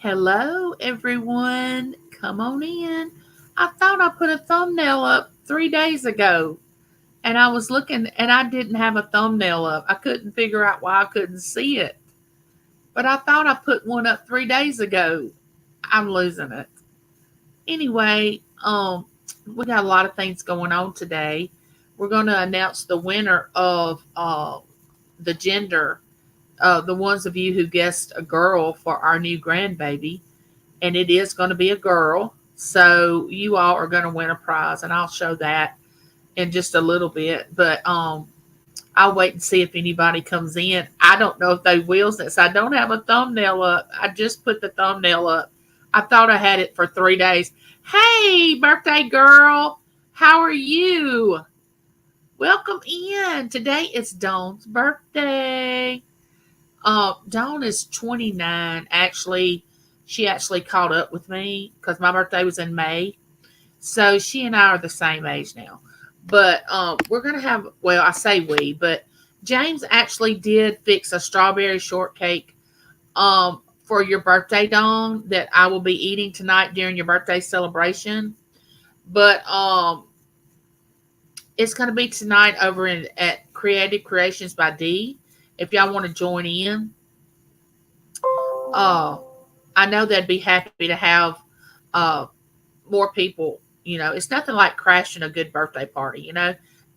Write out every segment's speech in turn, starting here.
Hello, everyone. Come on in. I thought I put a thumbnail up 3 days ago, and I was looking and I didn't have a thumbnail up. I couldn't figure out why I couldn't see it, but I thought I put one up 3 days ago. I'm losing it. Anyway, we got a lot of things going on today. We're going to announce the winner of the gender, the ones of you who guessed a girl for our new grandbaby, and it is going to be a girl. So you all are going to win a prize, and I'll show that in just a little bit. But I'll wait and see if anybody comes in. I don't know if they will since I don't have a thumbnail up. I just put the thumbnail up. I thought I had it for 3 days. Hey, birthday girl, how are you? Welcome in. Today is Dawn's birthday. Dawn is 29. Actually, she actually caught up with me because my birthday was in May. So she and I are the same age now. But we're going to have, well, I say we, but James actually did fix a strawberry shortcake for your birthday, Dawn, that I will be eating tonight during your birthday celebration. But it's going to be tonight over at Creative Creations by D. If y'all want to join in, uh, I know they'd be happy to have uh, more people. It's nothing like crashing a good birthday party.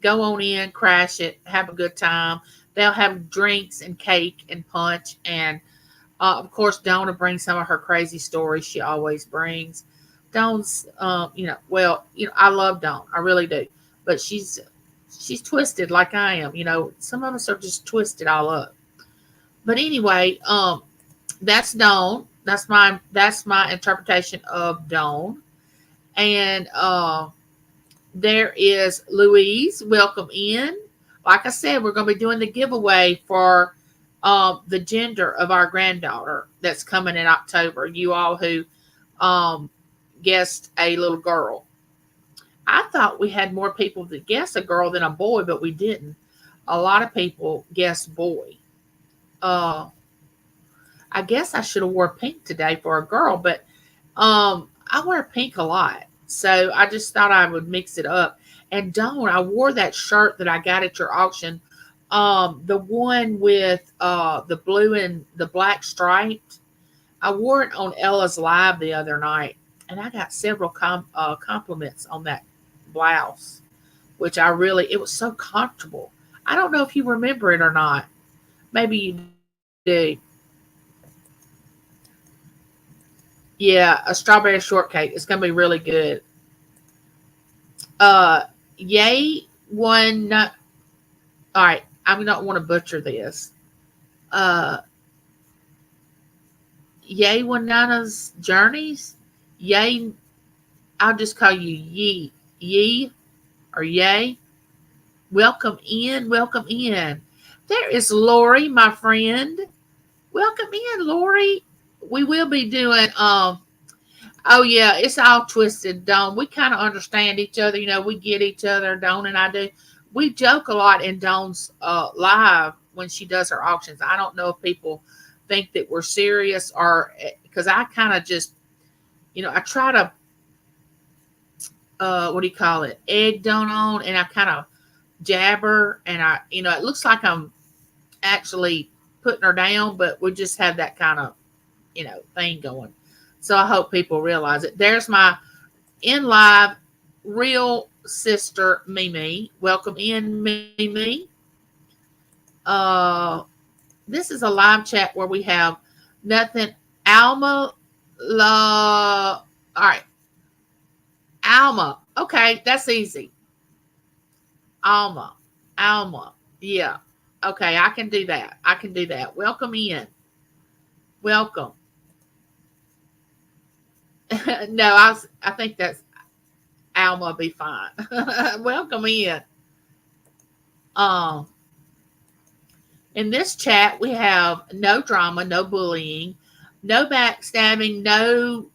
Go on in, crash it, have a good time. They'll have drinks and cake and punch, and of course, Dawn will bring some of her crazy stories she always brings. Dawn's, I love Dawn, I really do, but she's twisted like I am. Some of us are just twisted all up. But anyway, that's Dawn. That's my interpretation of Dawn. And there is Louise. Welcome in. Like I said, we're going to be doing the giveaway for the gender of our granddaughter that's coming in October. You all who guessed a little girl. I thought we had more people that guessed a girl than a boy, but we didn't. A lot of people guessed boy. Uh, I guess I should have wore pink today for a girl, but I wear pink a lot. So I just thought I would mix it up. And Dawn, I wore that shirt that I got at your auction. The one with the blue and the black striped. I wore it on Ella's live the other night, and I got several compliments on that blouse, which it was so comfortable. I don't know if you remember it or not. Maybe you do. Yeah, a strawberry shortcake. It's gonna be really good. Uh, yay one. All right, I'm not want to butcher this. Uh, Yay Wanana's journeys. Yay, I'll just call you Yee or Yay. Welcome in. Welcome in. There is Lori, my friend. Welcome in, Lori. We will be doing oh yeah, it's all twisted, Dawn. We kind of understand each other, we get each other, Dawn and I do. We joke a lot in Dawn's live when she does her auctions. I don't know if people think that we're serious or because I kind of just, I try to what do you call it? Egg Dawn on, and I kind of jabber, and it looks like I'm actually putting her down, but we just have that kind of thing going. So I hope people realize it. There's my in live real sister Mimi. Welcome in, Mimi. Uh, this is a live chat where we have nothing. Alma, all right, Alma. Okay, that's easy. Alma, Alma. Yeah. Okay, I can do that. I can do that. Welcome in. Welcome. No, I think that's Alma be fine. Welcome in. Um, in this chat, we have no drama, no bullying, no backstabbing, no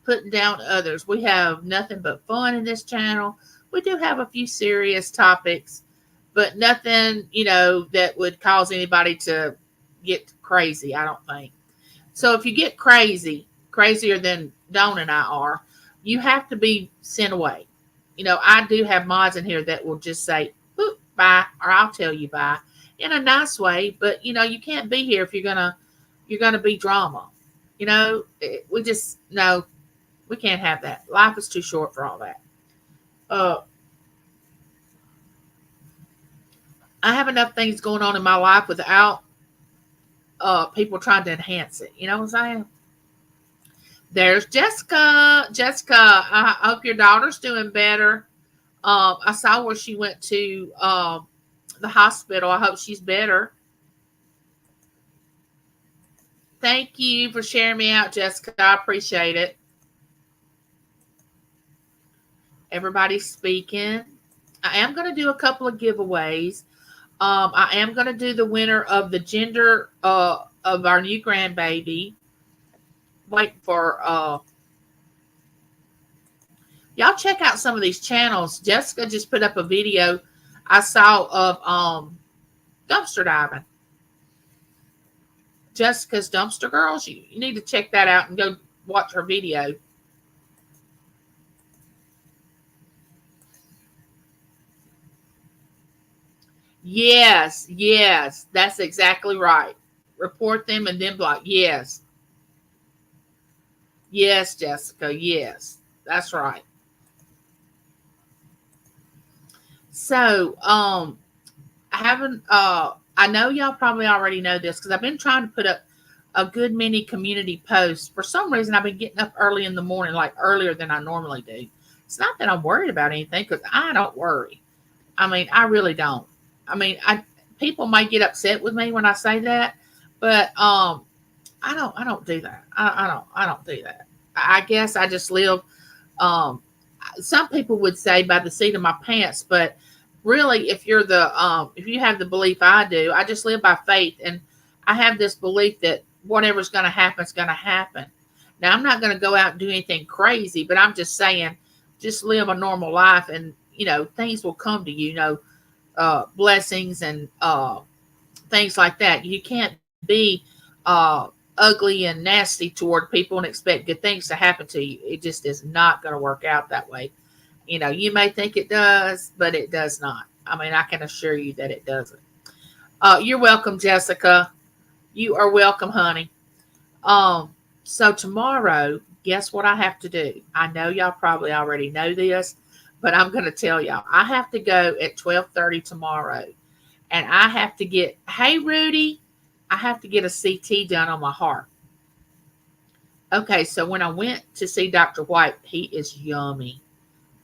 putting down others. We have nothing but fun in this channel. We do have a few serious topics, but nothing, that would cause anybody to get crazy, I don't think. So if you get crazier than Dawn and I are, you have to be sent away. I do have mods in here that will just say, "Boop, bye," or I'll tell you bye in a nice way. But you can't be here if you're gonna be drama. We just no, we can't have that. Life is too short for all that. Uh, I have enough things going on in my life without people trying to enhance it. You know what I'm saying? There's Jessica. Jessica, I hope your daughter's doing better. I saw where she went to the hospital. I hope she's better. Thank you for sharing me out, Jessica. I appreciate it. Everybody's speaking. I am going to do a couple of giveaways. I am going to do the winner of the gender of our new grandbaby. Wait for y'all check out some of these channels. Jessica just put up a video I saw of dumpster diving. Jessica's Dumpster Girls. You need to check that out and go watch her video. Yes, that's exactly right. Report them and then block. Yes, Jessica. Yes, that's right. So, I haven't. I know y'all probably already know this because I've been trying to put up a good many community posts. For some reason, I've been getting up early in the morning, like earlier than I normally do. It's not that I'm worried about anything because I don't worry. I mean, I really don't. I mean, people might get upset with me when I say that, but I don't do that. I don't do that. I guess I just live. Um, some people would say by the seat of my pants, but really, if you have the belief I do, I just live by faith, and I have this belief that whatever's going to happen is going to happen. Now, I'm not going to go out and do anything crazy, but I'm just saying, just live a normal life, and things will come to you. Blessings and things like that. You can't be ugly and nasty toward people and expect good things to happen to you. It just is not going to work out that way. You may think it does, but it does not. I mean, I can assure you that it doesn't. You're welcome, Jessica. You are welcome, honey. So tomorrow, guess what I have to do? I know y'all probably already know this, but I'm going to tell y'all. I have to go at 12:30 tomorrow, and I have to get. Hey, Rudy, I have to get a CT done on my heart. Okay, so when I went to see Dr. White, he is yummy.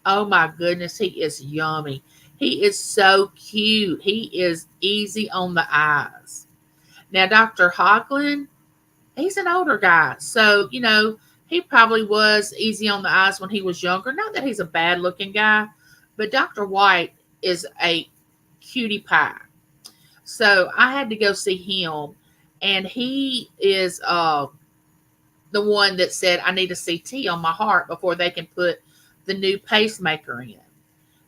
Oh my goodness, he is yummy. He is so cute. He is easy on the eyes. Now, Dr. Hoagland, he's an older guy. So, he probably was easy on the eyes when he was younger. Not that he's a bad looking guy, but Dr. White is a cutie pie. So I had to go see him, and he is the one that said I need a CT on my heart before they can put the new pacemaker in.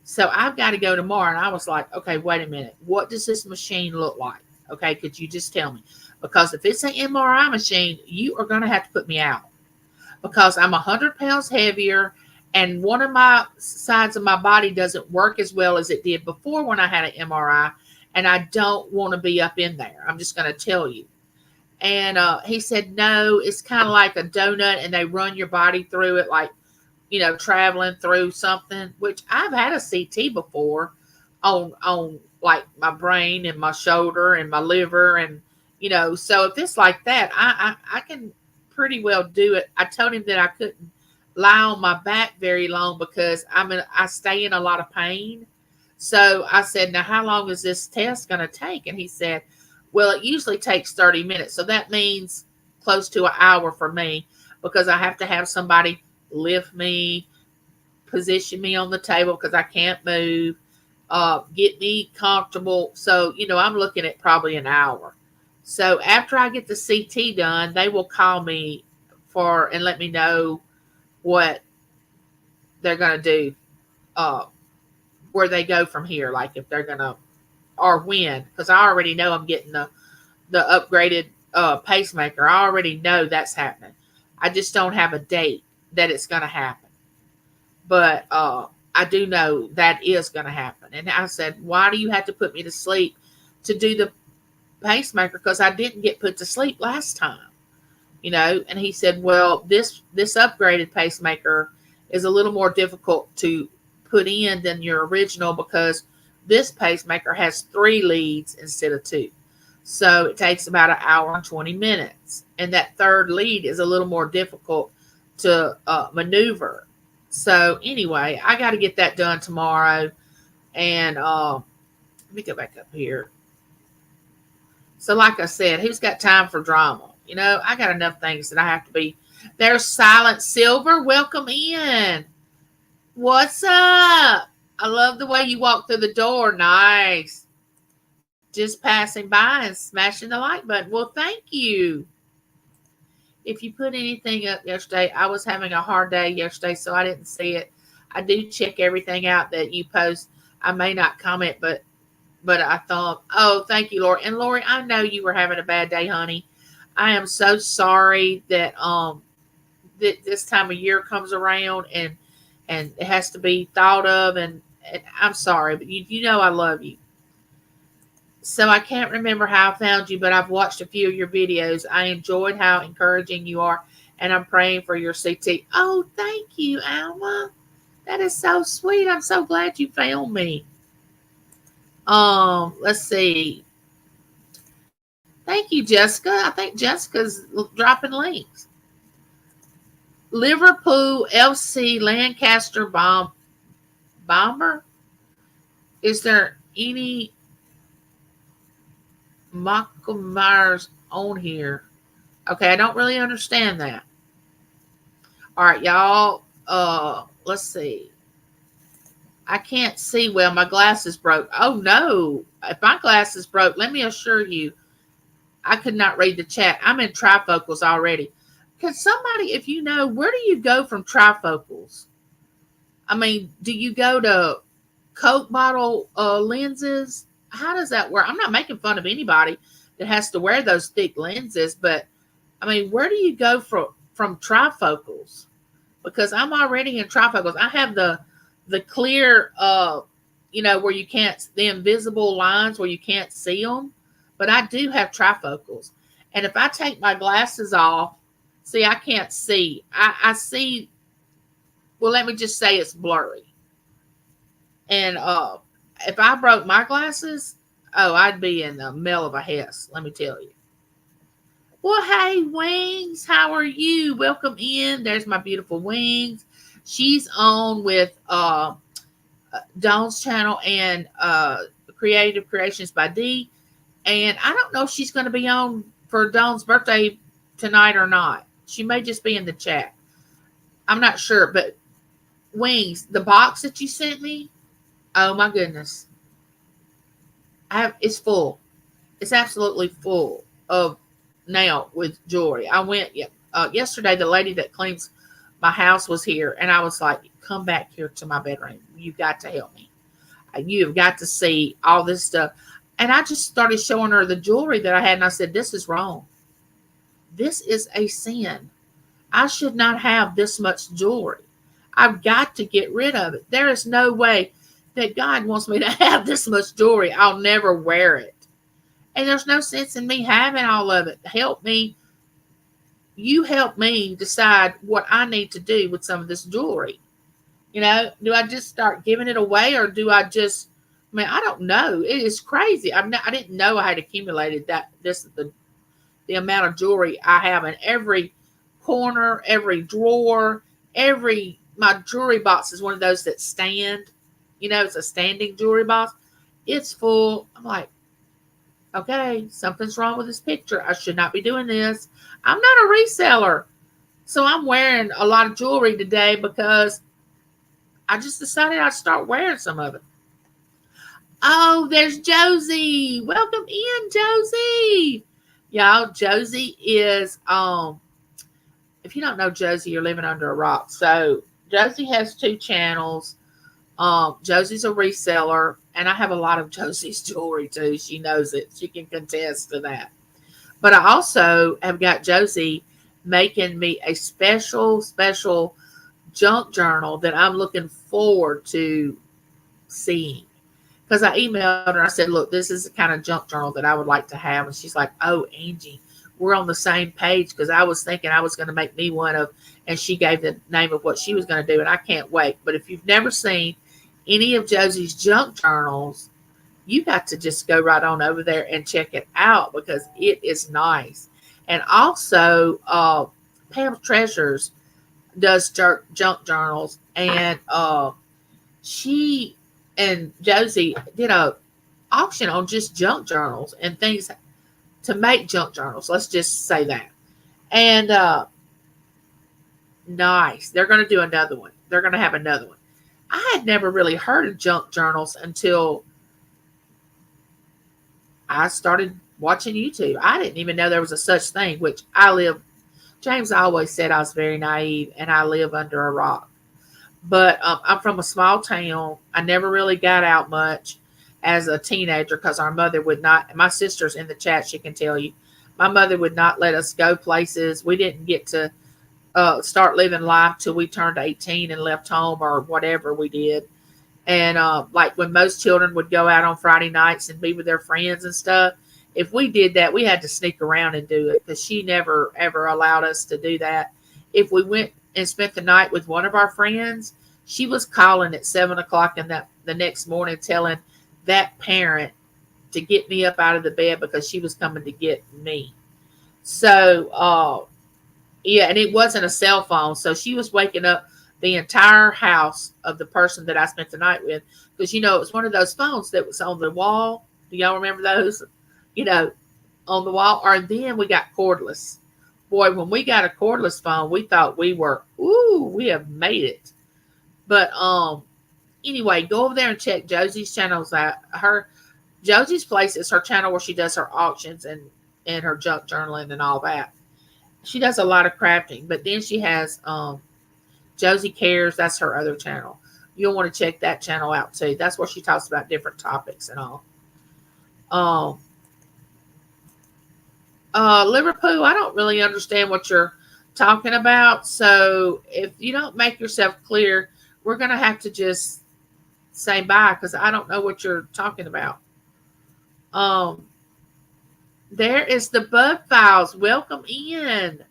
So I've got to go tomorrow. And I was like, okay, wait a minute. What does this machine look like? Okay, could you just tell me? Because if it's an MRI machine, you are going to have to put me out. Because I'm 100 pounds heavier, and one of my sides of my body doesn't work as well as it did before when I had an MRI, and I don't want to be up in there. I'm just going to tell you. And he said, no, it's kind of like a donut, and they run your body through it like, traveling through something, which I've had a CT before on like my brain and my shoulder and my liver. And, so if it's like that, I can pretty well do it. I told him that I couldn't lie on my back very long because I stay in a lot of pain. So I said, now how long is this test going to take? And he said, well, it usually takes 30 minutes. So that means close to an hour for me because I have to have somebody lift me, position me on the table because I can't move, get me comfortable. So, I'm looking at probably an hour. So after I get the CT done, they will call me and let me know what they're going to do, where they go from here, like if they're going to, or when, because I already know I'm getting the upgraded pacemaker. I already know that's happening. I just don't have a date that it's going to happen. But I do know that is going to happen. And I said, why do you have to put me to sleep to do the pacemaker? Because I didn't get put to sleep last time. And he said, well, this upgraded pacemaker is a little more difficult to put in than your original, because this pacemaker has 3 leads instead of 2. So it takes about an hour and 20 minutes. And that third lead is a little more difficult to maneuver. So anyway, I got to get that done tomorrow. And let me go back up here. So like I said, who's got time for drama? I got enough things that I have to be. There's Silent Silver. Welcome in. What's up? I love the way you walk through the door. Nice. Just passing by and smashing the like button. Well, thank you. If you put anything up yesterday, I was having a hard day yesterday, so I didn't see it. I do check everything out that you post. I may not comment, but I thought, oh, thank you, Lori. And Lori, I know you were having a bad day, honey. I am so sorry that this time of year comes around and it has to be thought of, and I'm sorry, but you know I love you. So I can't remember how I found you, but I've watched a few of your videos. I enjoyed how encouraging you are, and I'm praying for your CT. Oh, thank you, Alma. That is so sweet. I'm so glad you found me. Let's see. Thank you, Jessica. I think Jessica's dropping links. Liverpool FC Lancaster Bomber. Is there any Myers on here? Okay, I don't really understand that. All right, y'all. Let's see. I can't see well. My glasses broke. Oh no! If my glasses broke, let me assure you, I could not read the chat. I'm in trifocals already. Can somebody, if you know, where do you go from trifocals? I mean, do you go to Coke bottle lenses? How does that work? I'm not making fun of anybody that has to wear those thick lenses, but I mean, where do you go from trifocals? Because I'm already in trifocals. I have the clear, where you can't, the invisible lines where you can't see them, but I do have trifocals. And if I take my glasses off, see, I can't see. I see, well, let me just say it's blurry. And if I broke my glasses, oh, I'd be in the middle of a hess, let me tell you. Well, hey, Wings, how are you? Welcome in. There's my beautiful Wings. She's on with Dawn's channel and Creative Creations by D. And I don't know if she's going to be on for Dawn's birthday tonight or not. She may just be in the chat. I'm not sure. But Wings, the box that you sent me, oh my goodness. It's full. It's absolutely full of now with jewelry. I went yesterday. The lady that cleans my house was here, and I was like, come back here to my bedroom. You've got to help me. You've got to see all this stuff. And I just started showing her the jewelry that I had, and I said, this is wrong. This is a sin. I should not have this much jewelry. I've got to get rid of it. There is no way that God wants me to have this much jewelry. I'll never wear it. And there's no sense in me having all of it. Help me. You help me decide what I need to do with some of this jewelry. Do I just start giving it away, or do I just, I don't know. It is crazy. I didn't know I had accumulated the amount of jewelry I have in every corner, every drawer, my jewelry box is one of those that stand. It's a standing jewelry box. It's full. I'm like, okay, something's wrong with this picture. I should not be doing this. I'm not a reseller. So I'm wearing a lot of jewelry today because I just decided I'd start wearing some of it. Oh, there's Josie. Welcome in, Josie. Y'all, Josie is, if you don't know Josie, you're living under a rock. So Josie has 2 channels. Josie's a reseller, and I have a lot of Josie's jewelry too. She knows it. She can contest to that. But I also have got Josie making me a special junk journal that I'm looking forward to seeing. Because I emailed her and I said, look, this is the kind of junk journal that I would like to have. And she's like, oh, Angie, we're on the same page, because I was thinking I was going to make me one of, and she gave the name of what she was going to do. And I can't wait. But if you've never seen any of Josie's junk journals, you got to just go right on over there and check it out, because it is nice. And also, Pam Treasures does junk journals, and she and Josie did a auction on just junk journals and things to make junk journals. Let's just say that. And nice. They're going to do another one. They're going to have another one. I had never really heard of junk journals until I started watching YouTube. I didn't even know there was a such thing, which James always said I was very naive and I live under a rock. But I'm from a small town. I never really got out much as a teenager, because our mother would not. My sister's in the chat, she can tell you. My mother would not let us go places. We didn't get to start living life till we turned 18 and left home, or whatever we did. And like when most children would go out on Friday nights and be with their friends and stuff, if we did that, we had to sneak around and do it, because she never ever allowed us to do that. If we went and spent the night with one of our friends, she was calling at 7 o'clock in the next morning, telling that parent to get me up out of the bed because she was coming to get me. So yeah, and it wasn't a cell phone, so she was waking up the entire house of the person that I spent the night with, because it was one of those phones that was on the wall. Do y'all remember those? You know, on the wall. Or then we got cordless. Boy, when we got a cordless phone, we thought we have made it. But anyway, go over there and check Josie's channels out. Josie's Place is her channel where she does her auctions and her junk journaling and all that. She does a lot of crafting, but then she has Josie Cares. That's her other channel. You'll want to check that channel out too. That's where she talks about different topics and all. Liverpool, I don't really understand what you're talking about. So if you don't make yourself clear, we're going to have to just say bye, because I don't know what you're talking about. There is the Bud Files. Welcome in.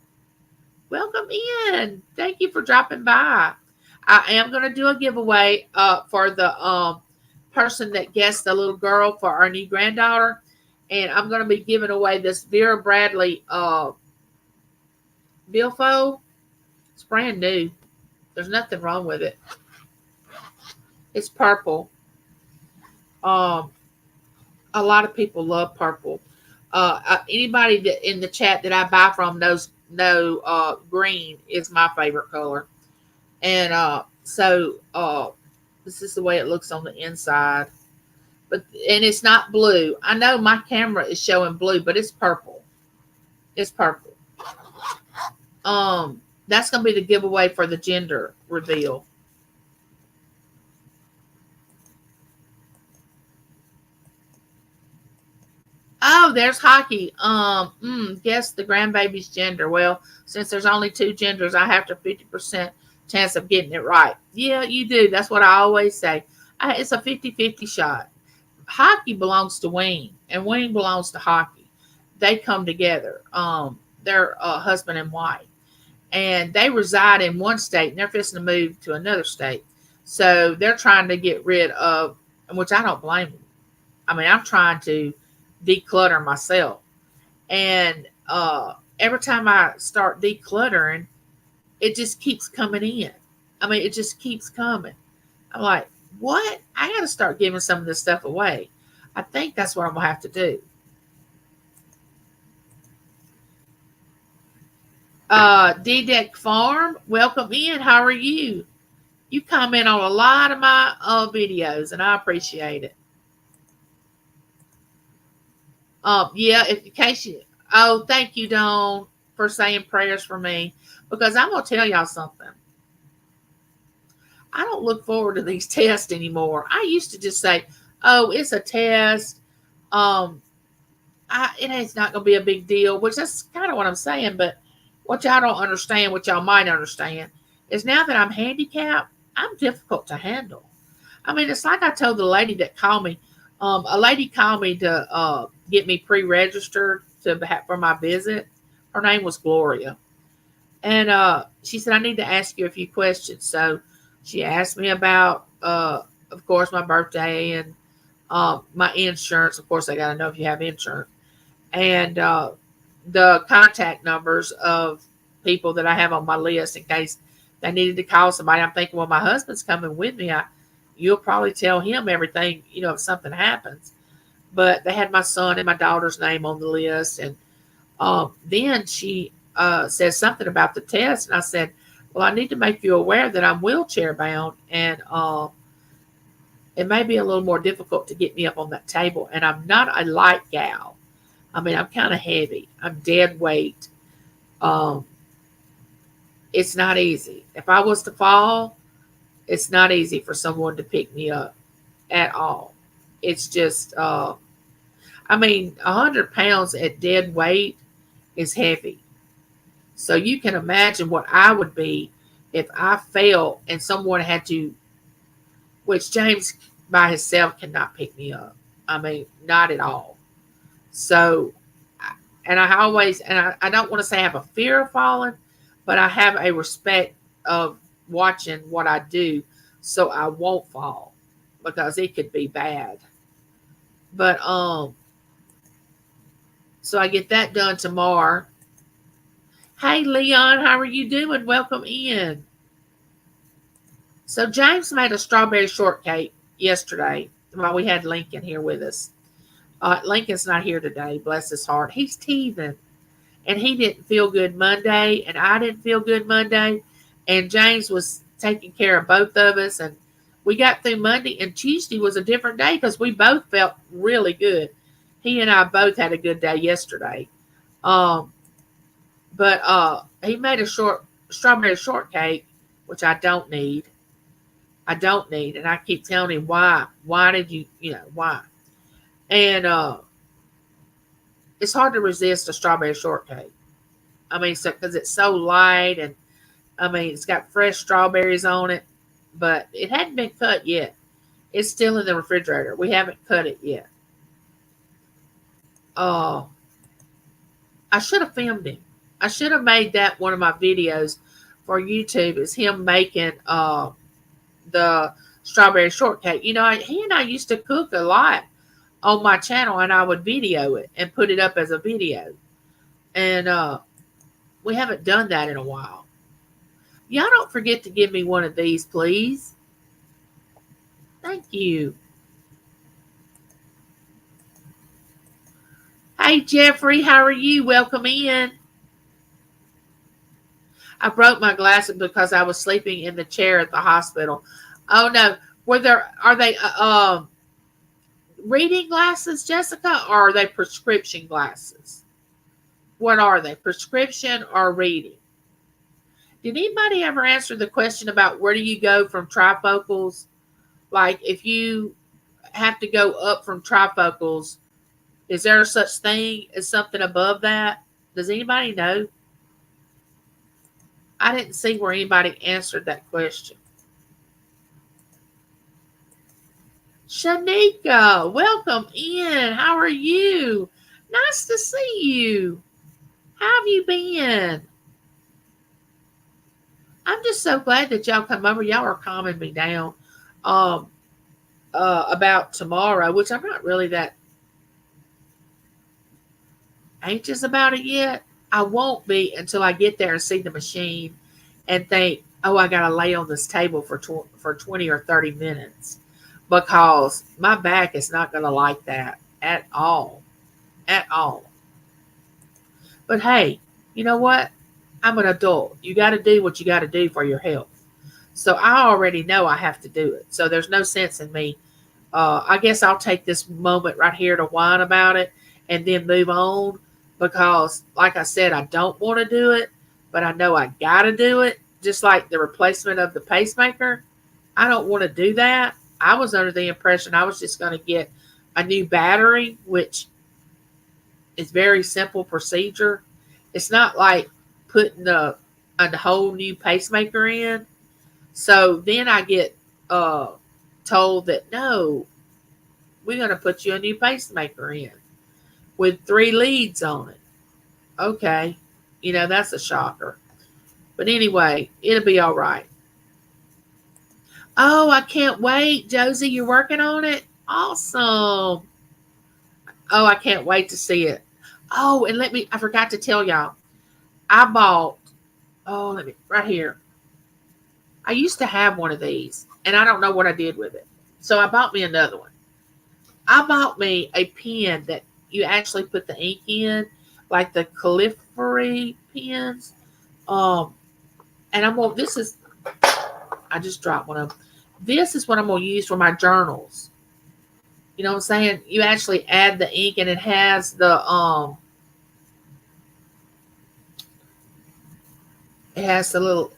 Welcome in. Thank you for dropping by. I am going to do a giveaway for the person that guessed the little girl for our new granddaughter. And I'm going to be giving away this Vera Bradley billfold. It's brand new. There's nothing wrong with it. It's purple. A lot of people love purple. Anybody that in the chat that I buy from knows green is my favorite color. And so this is the way it looks on the inside. And it's not blue. I know my camera is showing blue, but it's purple. It's purple. That's going to be the giveaway for the gender reveal. Oh, there's hockey. Guess the grandbaby's gender. Well, since there's only two genders, I have to 50% chance of getting it right. Yeah, you do. That's what I always say. It's a 50-50 shot. Hockey belongs to Wayne, and Wayne belongs to hockey. They come together. They're husband and wife, and they reside in one state, and they're fixing to move to another state. So they're trying to get rid of, which I don't blame them. I mean, I'm trying to declutter myself, and every time I start decluttering, it just keeps coming in. I mean, it just keeps coming. I'm like, what? I got to start giving some of this stuff away. I think that's what I'm going to have to do. D-Deck Farm, welcome in. How are you? You comment on a lot of my videos, and I appreciate it. Yeah, in case you... Oh, thank you, Dawn, for saying prayers for me. Because I'm going to tell y'all something. I don't look forward to these tests anymore. I used to just say, oh, it's a test. it is not going to be a big deal, which that's kind of what I'm saying. But what y'all don't understand, what y'all might understand, is now that I'm handicapped, I'm difficult to handle. I mean, it's like I told the lady that called me. A lady called me to get me pre-registered for my visit. Her name was Gloria, and she said I need to ask you a few questions. So she asked me about, of course, my birthday and my insurance. Of course, I got to know if you have insurance and the contact numbers of people that I have on my list in case they needed to call somebody. I'm thinking, well, my husband's coming with me. You'll probably tell him everything, if something happens. But they had my son and my daughter's name on the list. And then she says something about the test. And I said, well, I need to make you aware that I'm wheelchair bound. And it may be a little more difficult to get me up on that table. And I'm not a light gal. I mean, I'm kind of heavy. I'm dead weight. Um, it's not easy. If I was to fall, it's not easy for someone to pick me up at all. It's just, I mean, 100 pounds at dead weight is heavy. So you can imagine what I would be if I fell and someone had to, which James by himself cannot pick me up. I mean, not at all. So, and I don't want to say I have a fear of falling, but I have a respect of watching what I do so I won't fall because it could be bad. But, so I get that done tomorrow. Hey, Leon, how are you doing? Welcome in. So James made a strawberry shortcake yesterday while we had Lincoln here with us. Lincoln's not here today, bless his heart. He's teething. And he didn't feel good Monday, and I didn't feel good Monday. And James was taking care of both of us. And we got through Monday, and Tuesday was a different day because we both felt really good. He and I both had a good day yesterday. Um, but he made a strawberry shortcake, which I don't need. And I keep telling him why. Why did why? And it's hard to resist a strawberry shortcake. I mean, because it's so light, and I mean, it's got fresh strawberries on it, but it hadn't been cut yet. It's still in the refrigerator. We haven't cut it yet. Uh, I should have filmed him. I should have made that one of my videos for YouTube. Is him making the strawberry shortcake. He and I used to cook a lot on my channel, and I would video it and put it up as a video. And we haven't done that in a while. Y'all don't forget to give me one of these, please. Thank you. Hey, Jeffrey, how are you? Welcome in. I broke my glasses because I was sleeping in the chair at the hospital. Oh no, are they reading glasses, Jessica, or are they prescription glasses? What are they, prescription or reading? Did anybody ever answer the question about where do you go from trifocals? Like if you have to go up from trifocals, is there such thing as something above that? Does anybody know? I didn't see where anybody answered that question. Shanika, welcome in. How are you? Nice to see you. How have you been? I'm just so glad that y'all come over. Y'all are calming me down about tomorrow, which I'm not really that anxious about it yet. I won't be until I get there and see the machine and think, oh, I got to lay on this table for 20 or 30 minutes because my back is not going to like that at all. At all. But hey, you know what? I'm an adult. You got to do what you got to do for your health. So I already know I have to do it. So there's no sense in me. I guess I'll take this moment right here to whine about it and then move on because, like I said, I don't want to do it, but I know I got to do it. Just like the replacement of the pacemaker. I don't want to do that. I was under the impression I was just going to get a new battery, which It's very simple procedure. It's not like putting a whole new pacemaker in. So then I get uh, told that no, we're going to put you a new pacemaker in with 3 leads on it. Okay, that's a shocker. But anyway, it'll be all right. Oh, I can't wait, Josie. You're working on it. Awesome. Oh, I can't wait to see it. Oh, and I forgot to tell y'all. I bought, let me, right here. I used to have one of these, and I don't know what I did with it. So I bought me another one. I bought me a pen that you actually put the ink in, like the calligraphy pens. Um, and I just dropped one of them. This is what I'm going to use for my journals. You know what I'm saying? You actually add the ink, and it has the little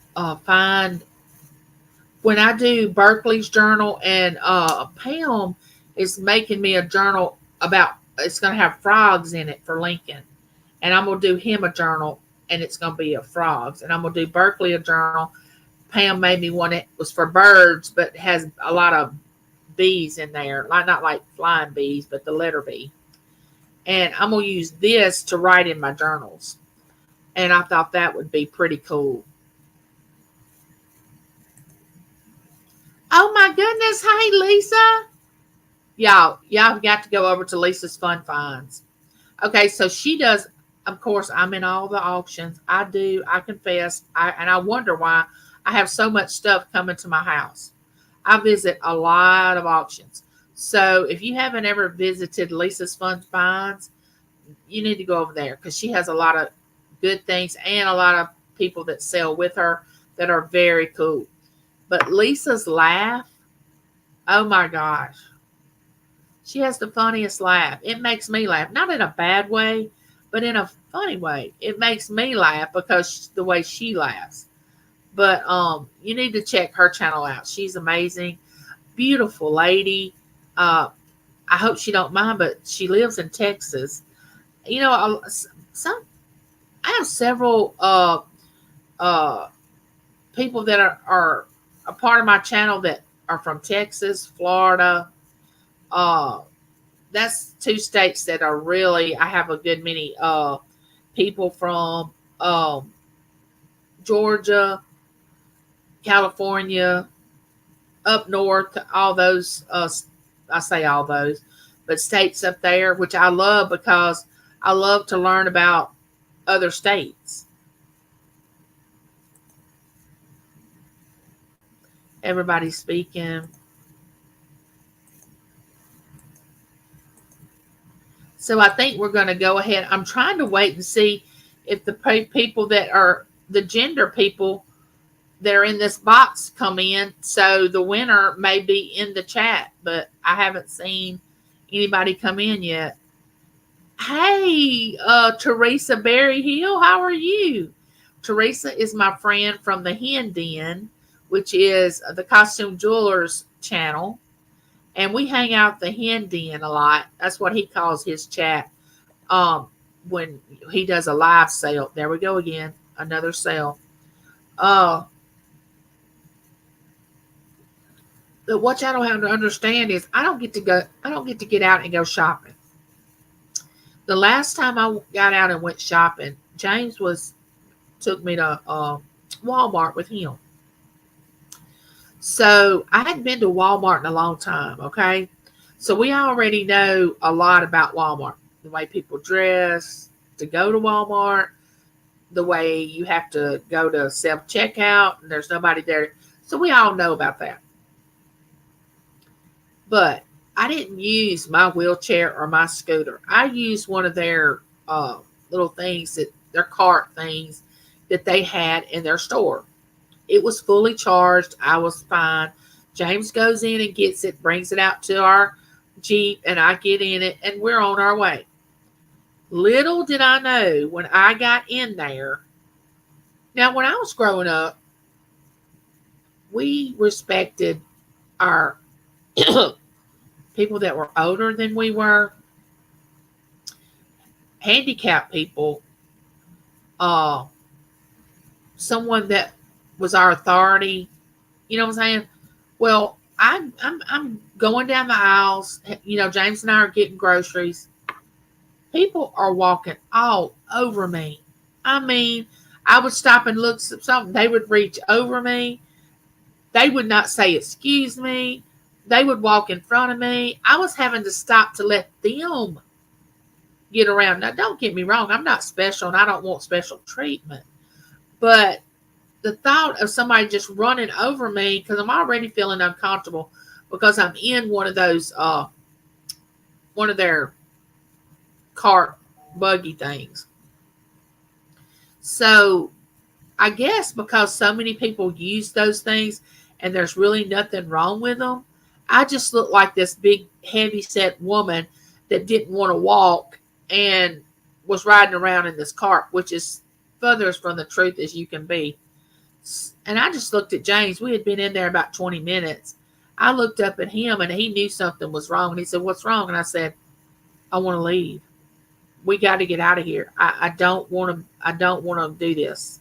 fine. When I do Berkeley's journal, and Pam is making me a journal about, it's going to have frogs in it for Lincoln, and I'm going to do him a journal, and it's going to be of frogs, and I'm going to do Berkeley a journal. Pam made me one that was for birds, but has a lot of bees in there, not like flying bees, but the letter B. And I'm going to use this to write in my journals. And I thought that would be pretty cool. Oh my goodness. Hey, Lisa. Y'all got to go over to Lisa's Fun Finds. Okay, so she does, of course, I'm in all the auctions. I confess, and I wonder why I have so much stuff coming to my house. I visit a lot of auctions. So if you haven't ever visited Lisa's Fun Finds, you need to go over there because she has a lot of good things and a lot of people that sell with her that are very cool. But Lisa's laugh, oh my gosh. She has the funniest laugh. It makes me laugh. Not in a bad way, but in a funny way. It makes me laugh because the way she laughs. But you need to check her channel out. She's amazing. Beautiful lady. I hope she don't mind, but she lives in Texas. I have several people that are a part of my channel that are from Texas, Florida. That's 2 states that are really, I have a good many people from Georgia, California, up north, all those, I say all those, but states up there, which I love because I love to learn about other states. Everybody's speaking. So I think we're going to go ahead. I'm trying to wait and see if the people that are the gender people that are in this box come in. So the winner may be in the chat, but I haven't seen anybody come in yet. Hey, Teresa Berry Hill, how are you? Teresa is my friend from the Hen Den, which is the Costume Jewelers channel. And we hang out at the Hen Den a lot. That's what he calls his chat. When he does a live sale. There we go again. Another sale. But what y'all don't have to understand is I don't get to get out and go shopping. The last time I got out and went shopping, James took me to Walmart with him. So I hadn't been to Walmart in a long time, okay? So we already know a lot about Walmart. The way people dress, to go to Walmart, the way you have to go to self-checkout, and there's nobody there. So we all know about that. But I didn't use my wheelchair or my scooter. I used one of their little things, their cart things that they had in their store. It was fully charged. I was fine. James goes in and gets it, brings it out to our Jeep, and I get in it, and we're on our way. Little did I know when I got in there. Now, when I was growing up, we respected our people that were older than we were. handicapped people, uh, someone that was our authority. You know what I'm saying? Well, I'm going down the aisles. James and I are getting groceries. People are walking all over me. I mean, I would stop and look at something. They would reach over me. They would not say excuse me. They would walk in front of me. I was having to stop to let them get around. Now, don't get me wrong. I'm not special and I don't want special treatment. But the thought of somebody just running over me, because I'm already feeling uncomfortable because I'm in one of their cart buggy things. So I guess because so many people use those things and there's really nothing wrong with them, I just look like this big heavy set woman that didn't want to walk and was riding around in this cart, which is furthest from the truth as you can be. And I just looked at James. We had been in there about 20 minutes. I looked up at him and he knew something was wrong. And he said, "What's wrong?" And I said, "I want to leave. We got to get out of here. I don't want to. I don't want to do this."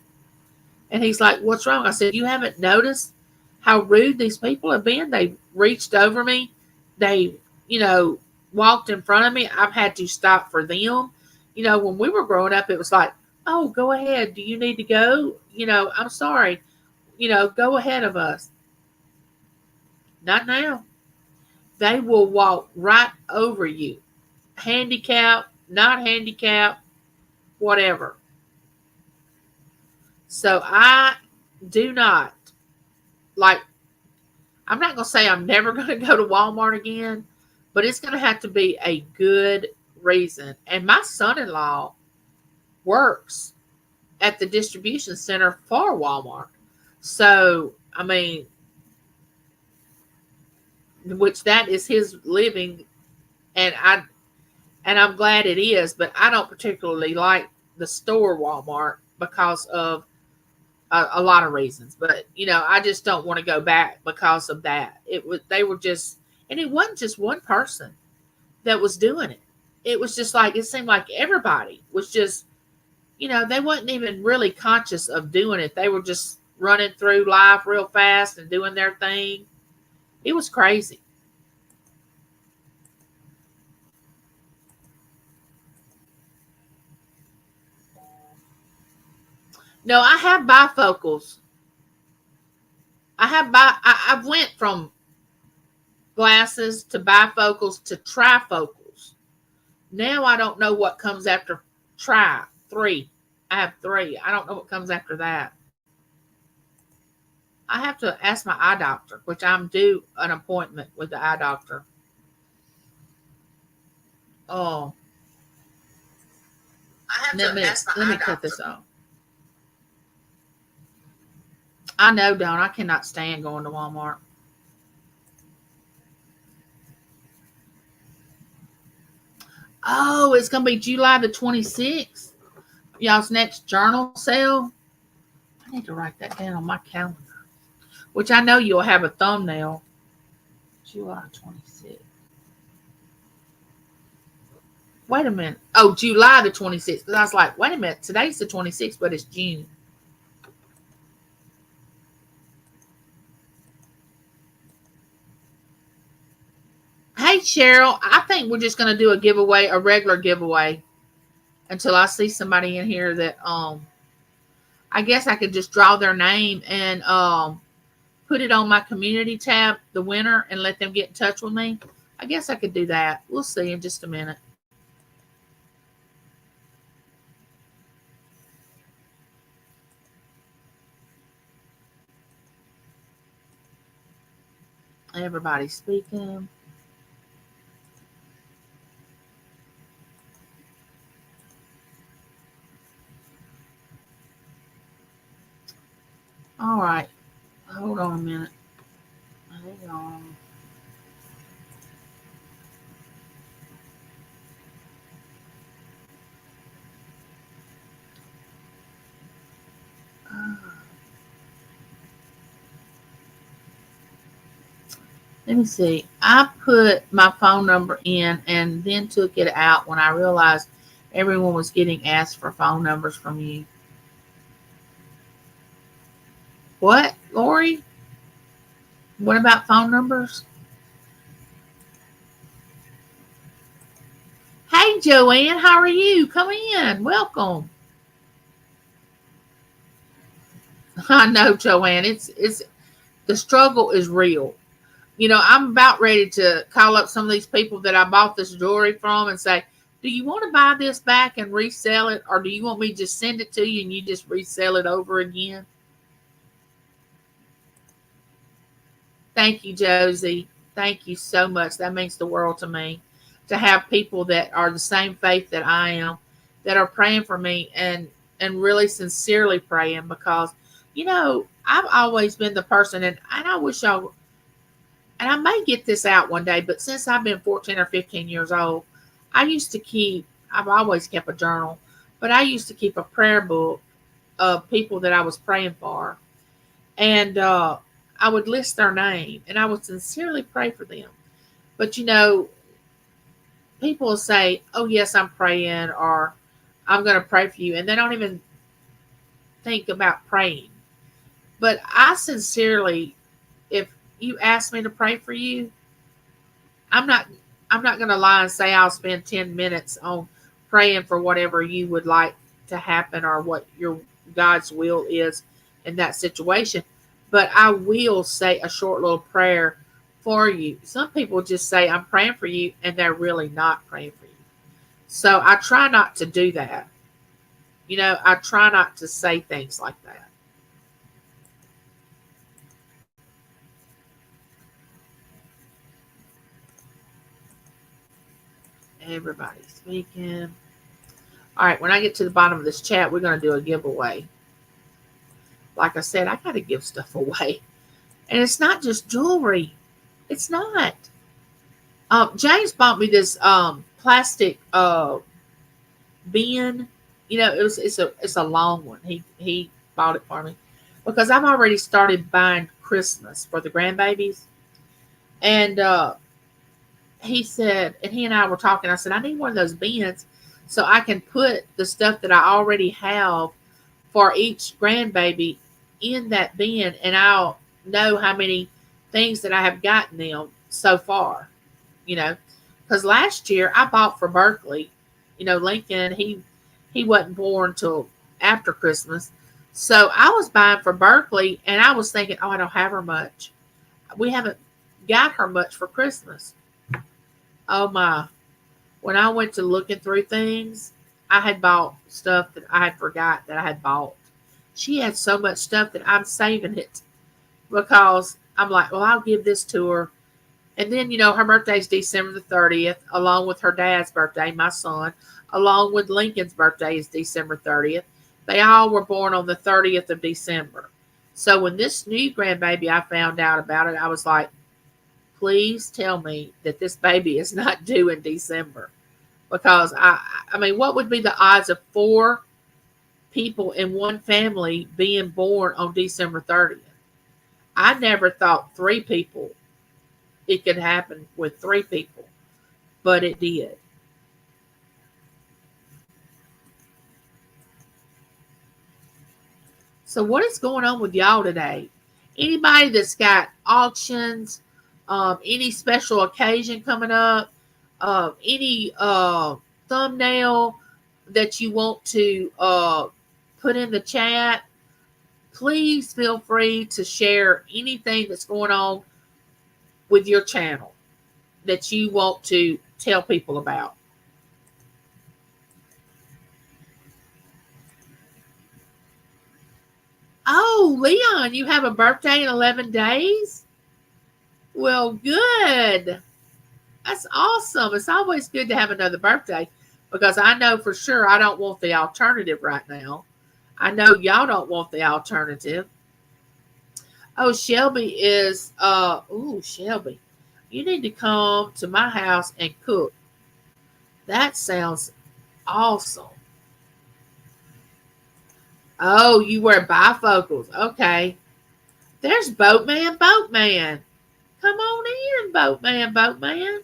And he's like, "What's wrong?" I said, "You haven't noticed how rude these people have been? They reached over me. They, walked in front of me. I've had to stop for them. When we were growing up, it was like, oh, go ahead. Do you need to go? I'm sorry. Go ahead of us." Not now. They will walk right over you. Handicapped, not handicapped, whatever. So I do not like, I'm not going to say I'm never going to go to Walmart again, but it's going to have to be a good reason. And my son-in-law works at the distribution center for Walmart. So, I mean, which that is his living, and I'm glad it is, but I don't particularly like the store Walmart because of a lot of reasons. But I just don't want to go back because of that. They were just, and it wasn't just one person that was doing it. It was just like, it seemed like everybody was just, they wasn't even really conscious of doing it. They were just running through life real fast and doing their thing. It was crazy. No, I have bifocals. I've went from glasses to bifocals to trifocals. Now I don't know what comes after three. I have three. I don't know what comes after that. I have to ask my eye doctor, which I'm due an appointment with the eye doctor. Oh, let me cut this off. I know, Don. I cannot stand going to Walmart. Oh, it's gonna be July the 26th. Y'all's next journal sale. I need to write that down on my calendar. Which I know you'll have a thumbnail. July 26th. Wait a minute. Oh, July the 26th. Because I was like, wait a minute. Today's the 26th, but it's June. Hey, Cheryl. I think we're just going to do a giveaway, a regular giveaway, until I see somebody in here that, I guess I could just draw their name and, put it on my community tab, the winner, and let them get in touch with me. I guess I could do that. We'll see in just a minute. Everybody's speaking. All right. Hold on a minute. Hang on. Let me see. I put my phone number in and then took it out when I realized Everyone was getting asked for phone numbers from you. What, Lori? What about phone numbers? Hey, Joanne, how are you? Come in. Welcome. I know, Joanne. It's the struggle is real. I'm about ready to call up some of these people that I bought this jewelry from and say, do you want to buy this back and resell it? Or do you want me to just send it to you and you just resell it over again? Thank you, Josie. Thank you so much. That means the world to me to have people that are the same faith that I am, that are praying for me and really sincerely praying because, I've always been the person, and I wish y'all, and I may get this out one day, but since I've been 14 or 15 years old, I've always kept a journal, but I used to keep a prayer book of people that I was praying for. And I would list their name and I would sincerely pray for them. But, people will say, oh, yes, I'm praying, or I'm going to pray for you. And they don't even think about praying. But I sincerely, if you ask me to pray for you, I'm not I'm not going to lie and say I'll spend 10 minutes on praying for whatever you would like to happen or what your God's will is in that situation. But I will say a short little prayer for you. Some people just say I'm praying for you and they're really not praying for you. So I try not to do that. I try not to say things like that. Everybody's speaking. All right, when I get to the bottom of this chat, we're going to do a giveaway. Like I said, I got to give stuff away. And it's not just jewelry. It's not. James bought me this plastic bin. It's a long one. He bought it for me because I've already started buying Christmas for the grandbabies. And he said, and he and I were talking. I said, I need one of those bins so I can put the stuff that I already have for each grandbaby in that bin, and I'll know how many things that I have gotten them so far. Because last year I bought for Berkeley. Lincoln, he wasn't born till after Christmas, so I was buying for Berkeley, and I was thinking, oh, I don't have her much. We haven't got her much for Christmas. Oh my! When I went to looking through things, I had bought stuff that I had forgot that I had bought. She had so much stuff that I'm saving it because I'm like, well, I'll give this to her. And then, her birthday is December the 30th, along with her dad's birthday, my son, along with Lincoln's birthday is December 30th. They all were born on the 30th of December. So when this new grandbaby, I found out about it, I was like, please tell me that this baby is not due in December. Because, I mean, what would be the odds of 4 people in one family being born on December 30th? I never thought 3 people, it could happen with 3 people, but it did. So what is going on with y'all today? Anybody that's got auctions, any special occasion coming up, any thumbnail that you want to put in the chat, please feel free to share anything that's going on with your channel that you want to tell people about. Oh, Leon, you have a birthday in 11 days? Well, good. That's awesome. It's always good to have another birthday because I know for sure I don't want the alternative right now. I know y'all don't want the alternative. Oh, Shelby is, Shelby, you need to come to my house and cook. That sounds awesome. Oh, you wear bifocals. Okay. There's Boatman, Boatman. Come on in, Boatman, Boatman.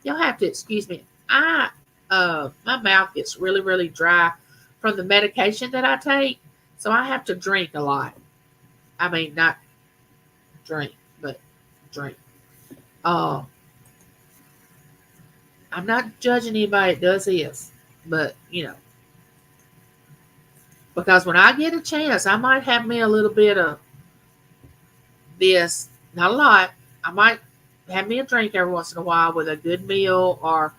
You'll have to excuse me. my mouth gets really, really dry from the medication that I take. So I have to drink a lot. I mean, not drink, but drink. Uh, I'm not judging anybody that does this, but because when I get a chance, I might have me a little bit of this, not a lot. I might have me a drink every once in a while with a good meal, or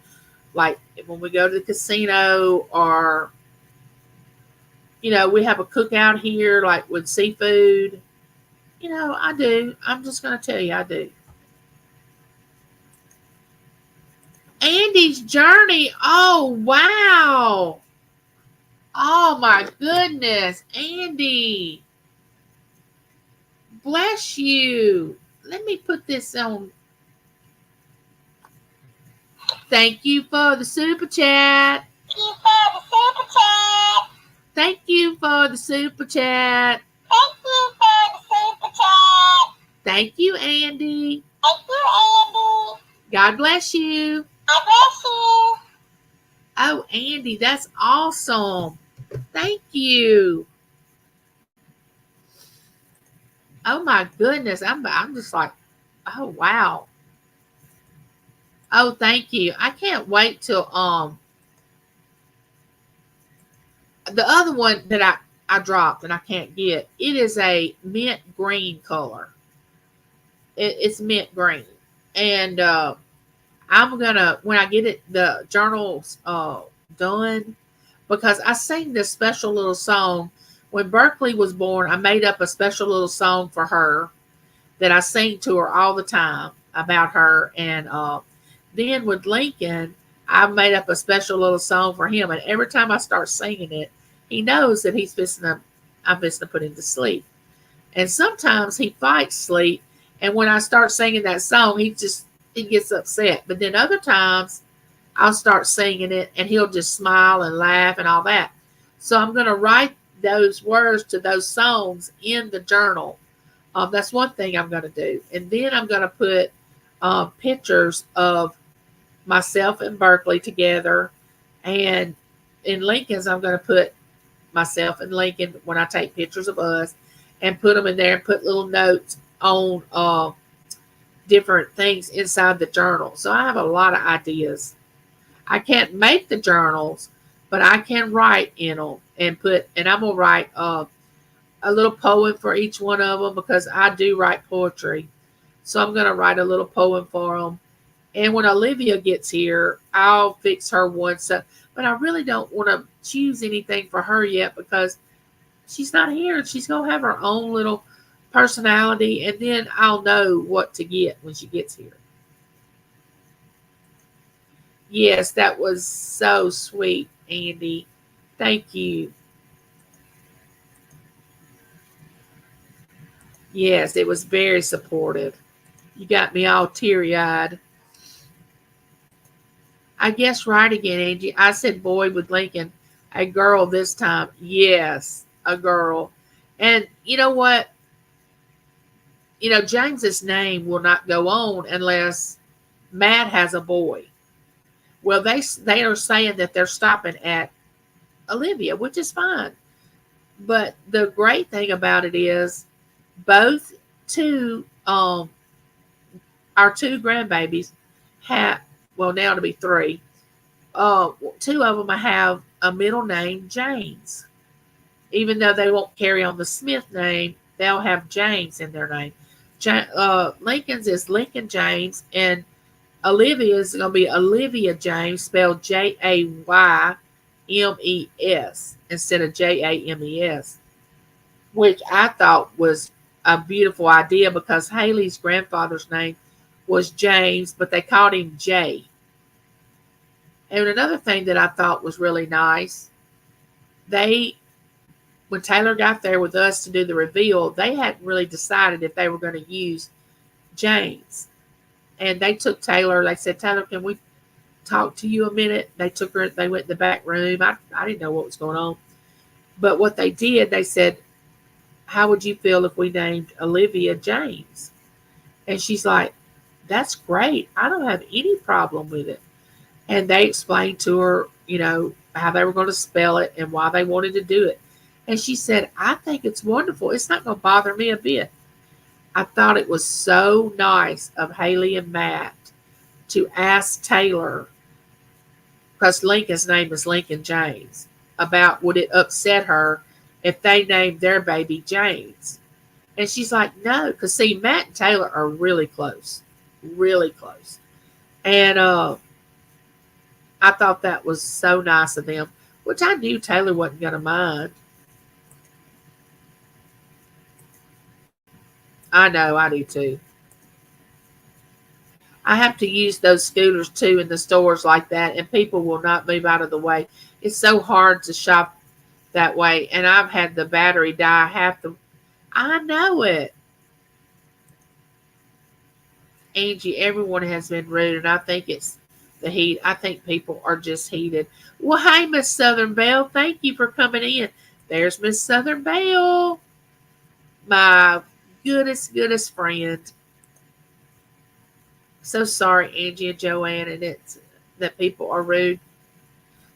like when we go to the casino, or we have a cookout here, like with seafood. I do. I'm just gonna tell you, I do. Andy's journey. Oh wow. Oh my goodness, Andy. Bless you. Let me put this on. Thank you for the super chat. Thank you for the super chat. Thank you, Andy. God bless you. Oh, Andy, that's awesome. Thank you. Oh my goodness. I'm just like, oh wow. Oh, thank you. I can't wait till the other one that I dropped and I can't get. It is a mint green color. It's mint green. And I'm gonna, when I get the journals done, because I sing this special little song. When Berkeley was born, I made up a special little song for her that I sing to her all the time about her. And then with Lincoln, I made up a special little song for him. And every time I start singing it, he knows that I'm fixing to put him to sleep. And sometimes he fights sleep. And when I start singing that song, he gets upset. But then other times I'll start singing it and he'll just smile and laugh and all that. So I'm going to write those words to those songs in the journal. That's one thing I'm going to do. And then I'm going to put pictures of myself and Berkeley together. And in Lincoln's, I'm going to put myself and Lincoln when I take pictures of us and put them in there and put little notes on different things inside the journal. So I have a lot of ideas. I can't make the journals, but I can write in them and I'm going to write a little poem for each one of them because I do write poetry. So I'm going to write a little poem for them. And when Olivia gets here, I'll fix her one. So, but I really don't want to choose anything for her yet because she's not here. She's going to have her own little personality. And then I'll know what to get when she gets here. Yes, that was so sweet, Andy. Thank you. Yes, it was very supportive. You got me all teary-eyed. I guess right again, Angie. I said boy with Lincoln. A girl this time. Yes, a girl. And you know what? James's name will not go on unless Matt has a boy. Well, they are saying that they're stopping at Olivia, which is fine. But the great thing about it is both two our two grandbabies have, well, now to be three. Two of them have a middle name, James. Even though they won't carry on the Smith name, they'll have James in their name. Lincoln's is Lincoln James, and Olivia's going to be Olivia James, spelled Jaymes instead of James, which I thought was a beautiful idea because Haley's grandfather's name was James, but they called him Jay. And another thing that I thought was really nice, when Taylor got there with us to do the reveal, they hadn't really decided if they were going to use James. And they took Taylor. They said, Taylor, can we talk to you a minute? They took her. They went in the back room. I didn't know what was going on. But what they did, they said, how would you feel if we named Olivia James? And she's like, that's great. I don't have any problem with it. And they explained to her, how they were going to spell it and why they wanted to do it. And she said, I think it's wonderful. It's not going to bother me a bit. I thought it was so nice of Haley and Matt to ask Taylor, because Lincoln's name is Lincoln James, about would it upset her if they named their baby James. And she's like, no, because see, Matt and Taylor are really close, really close. And I thought that was so nice of them, which I knew Taylor wasn't going to mind. I know, I do too. I have to use those scooters too in the stores like that, and people will not move out of the way. It's so hard to shop that way, and I've had the battery die half the. I know it, Angie. Everyone has been rude, and I think it's the heat. I think people are just heated. Well, hey, Miss Southern Belle, thank you for coming in. There's Miss Southern Belle, my goodest friend. So sorry, Angie and Joanne, and it's that people are rude,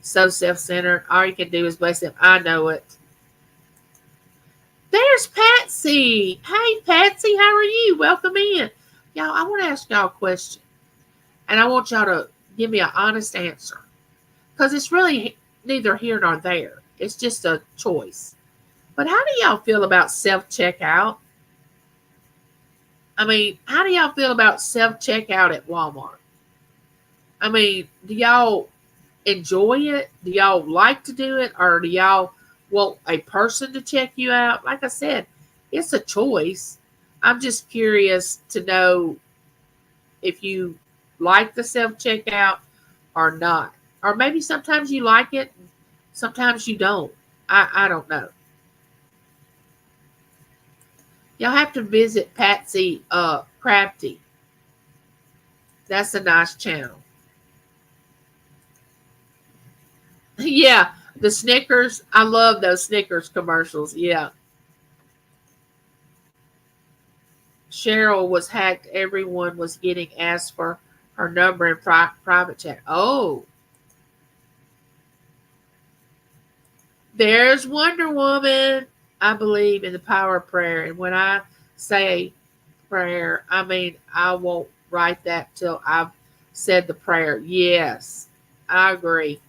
so self-centered. All you can do is bless them. I know it. There's Patsy. Hey, Patsy, how are you? Welcome in. Y'all, I want to ask y'all a question, and I want y'all to give me an honest answer, because it's really neither here nor there. It's just a choice. But how do y'all feel about self-checkout? I mean, how do y'all feel about self-checkout at Walmart? I mean, do y'all enjoy it? Do y'all like to do it? Or do y'all want a person to check you out? Like I said, it's a choice. I'm just curious to know if you like the self-checkout or not. Or maybe sometimes you like it, sometimes you don't. I don't know. Y'all have to visit Patsy Crafty. That's a nice channel. Yeah, the Snickers. I love those Snickers commercials. Yeah. Cheryl was hacked. Everyone was getting asked for her number in private chat. Oh, there's Wonder Woman. I believe in the power of prayer. And when I say prayer, I mean I won't write that till I've said the prayer. Yes, I agree.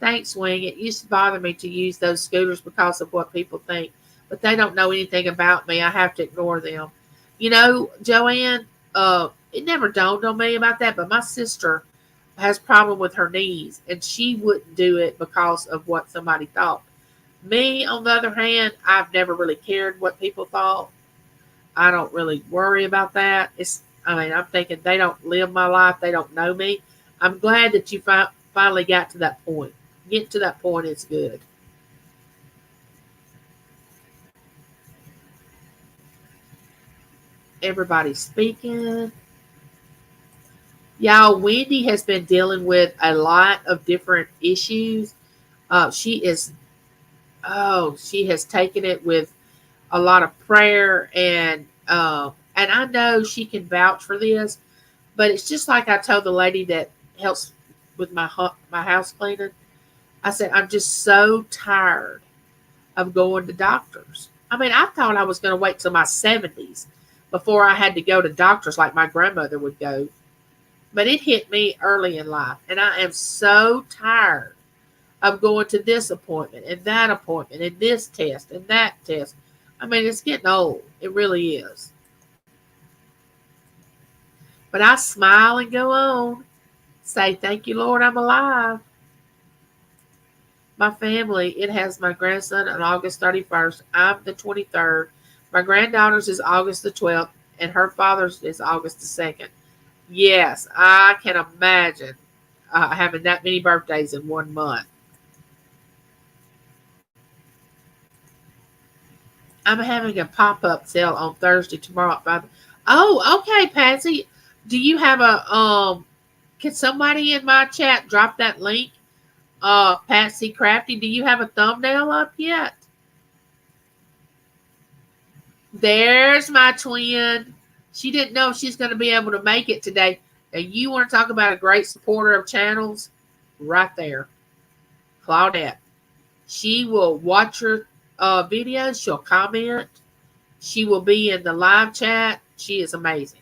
Thanks, Wing. It used to bother me to use those scooters because of what people think, but they don't know anything about me. I have to ignore them. Joanne, it never dawned on me about that, but my sister has problem with her knees, and she wouldn't do it because of what somebody thought. Me, on the other hand, I've never really cared what people thought. I don't really worry about that. I'm thinking they don't live my life. They don't know me. I'm glad that you finally got to that point. Getting to that point is good. Everybody's speaking. Y'all, Wendy has been dealing with a lot of different issues. She is, she has taken it with a lot of prayer, and I know she can vouch for this, but it's just like I told the lady that helps with my house cleaning. I said, I'm just so tired of going to doctors. I mean, I thought I was going to wait till my 70s before I had to go to doctors like my grandmother would go. But it hit me early in life, and I am so tired of going to this appointment and this test and that test. I mean, it's getting old. It really is. But I smile and go on. Say, thank you, Lord, I'm alive. My family, it has my grandson on August 31st. I'm the 23rd. My granddaughter's is August the 12th, and her father's is August the 2nd. Yes, I can imagine having that many birthdays in 1 month. I'm having a pop-up sale on Thursday tomorrow at 5. Oh, okay, Patsy. Do you have can somebody in my chat drop that link? Patsy Crafty, do you have a thumbnail up yet? There's my twin. She didn't know she's going to be able to make it today. And you want to talk about a great supporter of channels? Right there. Claudette. She will watch your videos. She'll comment. She will be in the live chat. She is amazing.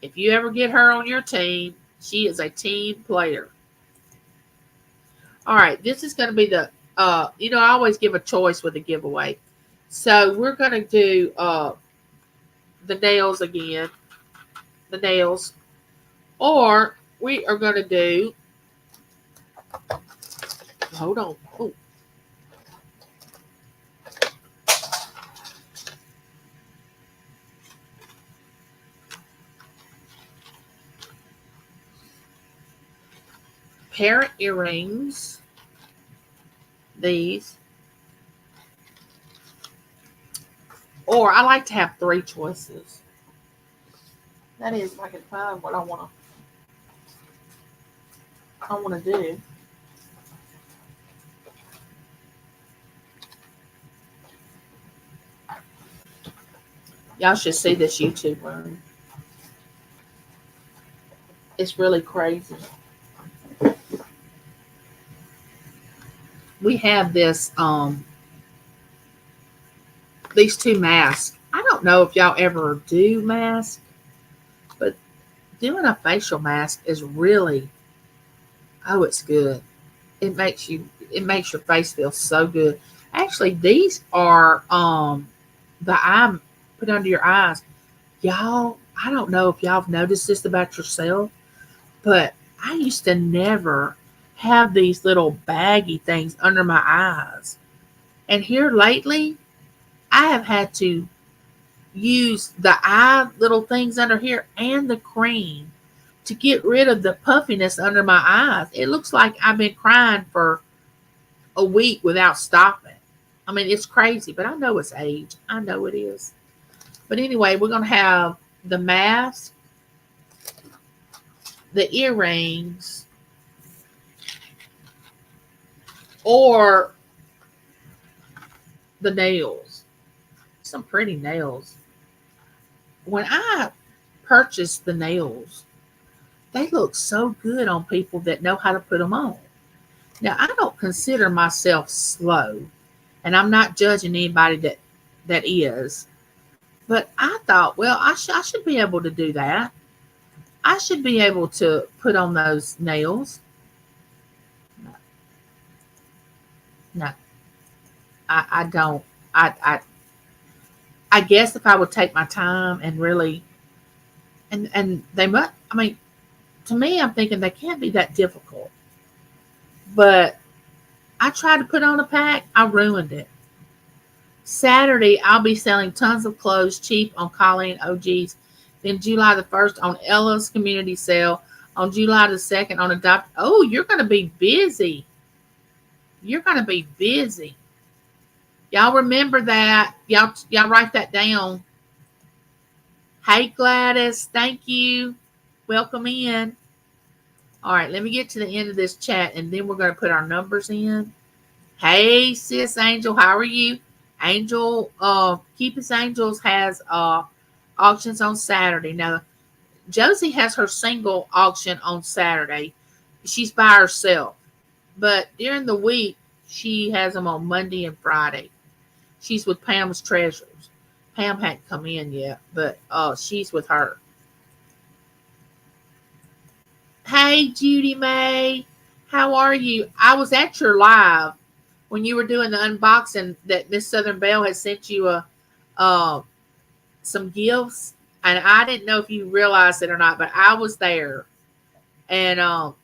If you ever get her on your team, she is a team player. All right, this is going to be the, I always give a choice with a giveaway. So we're going to do the nails again. The nails. Or we are going to do, hold on. Oh. Parrot earrings. These. Or I like to have 3 choices. That is, if I can find what I want to do. Y'all should see this YouTube room. It's really crazy. We have this, these 2 masks. I don't know if y'all ever do masks, but doing a facial mask is really, it's good. It makes your face feel so good. Actually, these are the eye put under your eyes. Y'all, I don't know if y'all have noticed this about yourself, but I used to never have these little baggy things under my eyes. And here lately, I have had to use the eye little things under here and the cream to get rid of the puffiness under my eyes. It looks like I've been crying for a week without stopping. I mean, it's crazy, but I know it's age. I know it is. But anyway, we're going to have the mask, the earrings, or the nails. Some pretty nails. When I purchased the nails, they look so good on people that know how to put them on. Now, I don't consider myself slow, and I'm not judging anybody that is. But I thought, well, I should be able to do that. I should be able to put on those nails. No, I don't. I guess if I would take my time and really, and they must. I mean, to me, I'm thinking they can't be that difficult. But I tried to put on a pack. I ruined it. Saturday, I'll be selling tons of clothes cheap on Colleen OGs. Then July the 1st on Ella's community sale. On July the 2nd on Adopt. Oh, you're going to be busy. You're going to be busy. Y'all remember that. Y'all write that down. Hey, Gladys. Thank you. Welcome in. All right, let me get to the end of this chat, and then we're going to put our numbers in. Hey, sis Angel. How are you? Angel, Keep His Angels has auctions on Saturday. Now, Josie has her single auction on Saturday. She's by herself. But during the week, she has them on Monday and Friday. She's with Pam's Treasures. Pam hadn't come in yet, but she's with her. Hey, Judy May. How are you? I was at your live when you were doing the unboxing that Miss Southern Belle had sent you some gifts, and I didn't know if you realized it or not, but I was there, and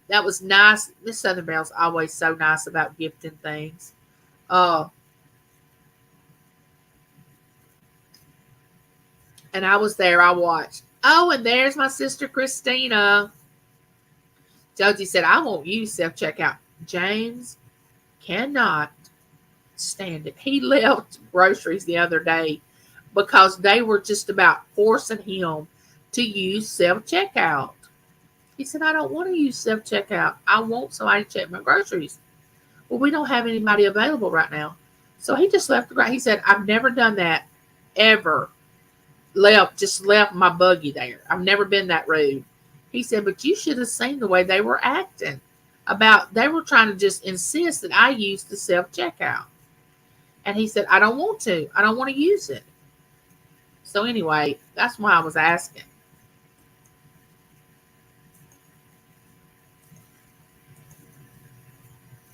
that was nice. Miss Southern Belle's always so nice about gifting things. And I was there. I watched. Oh, and there's my sister Christina. Josie said, I won't use self-checkout. James cannot stand it. He left groceries the other day because they were just about forcing him to use self-checkout. He said, I don't want to use self-checkout. I want somebody to check my groceries. Well, we don't have anybody available right now. So he just left the groceries. He said, I've never done that ever. left my buggy there. I've never been that rude. He said, but you should have seen the way they were acting. They were trying to just insist that I use the self checkout. And he said, I don't want to. I don't want to use it. So anyway, that's why I was asking.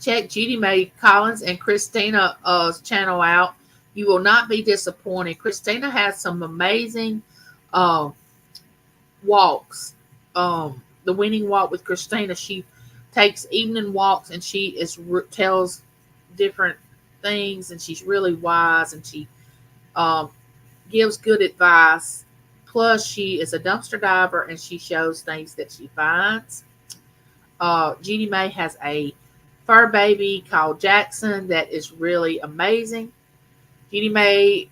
Check Judy Mae Collins and Christina's channel out. You will not be disappointed. Christina has some amazing uh, walks. The winning walk with Christina. She takes evening walks and she tells different things, and she's really wise, and she um, gives good advice. Plus, she is a dumpster diver and she shows things that she finds. Judy Mae has a fur baby called Jackson that is really amazing. Judy Mae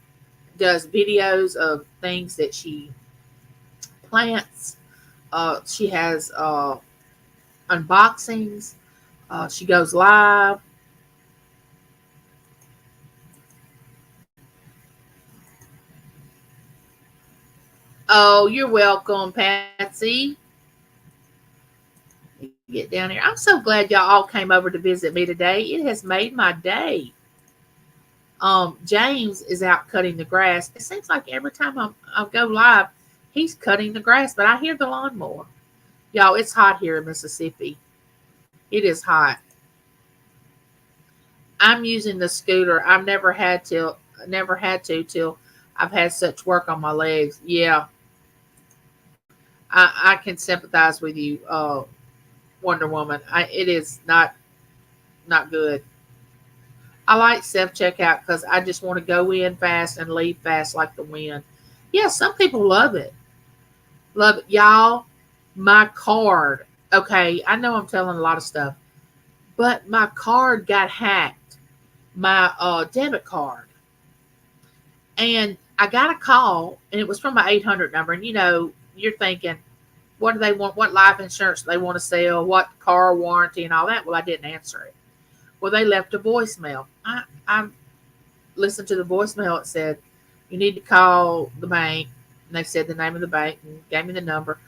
does videos of things that she plants. She has unboxings. She goes live. Oh, you're welcome, Patsy. Get down here. I'm so glad y'all all came over to visit me today. It has made my day. James is out cutting the grass. It seems like every time I go live, he's cutting the grass, but I hear the lawnmower. Y'all, it's hot here in Mississippi. It is hot. I'm using the scooter. I've never had to till I've had such work on my legs. Yeah, I can sympathize with you, Wonder Woman. It is not good. I like self checkout because I just want to go in fast and leave fast like the wind. Yeah, some people love it. Love it. Y'all, my card. Okay, I know I'm telling a lot of stuff, but my card got hacked. My debit card. And I got a call, and it was from my 800 number. And you're thinking, what do they want? What life insurance do they want to sell? What car warranty and all that? Well, I didn't answer it. Well, they left a voicemail. I listened to the voicemail. It said, you need to call the bank. And they said the name of the bank and gave me the number.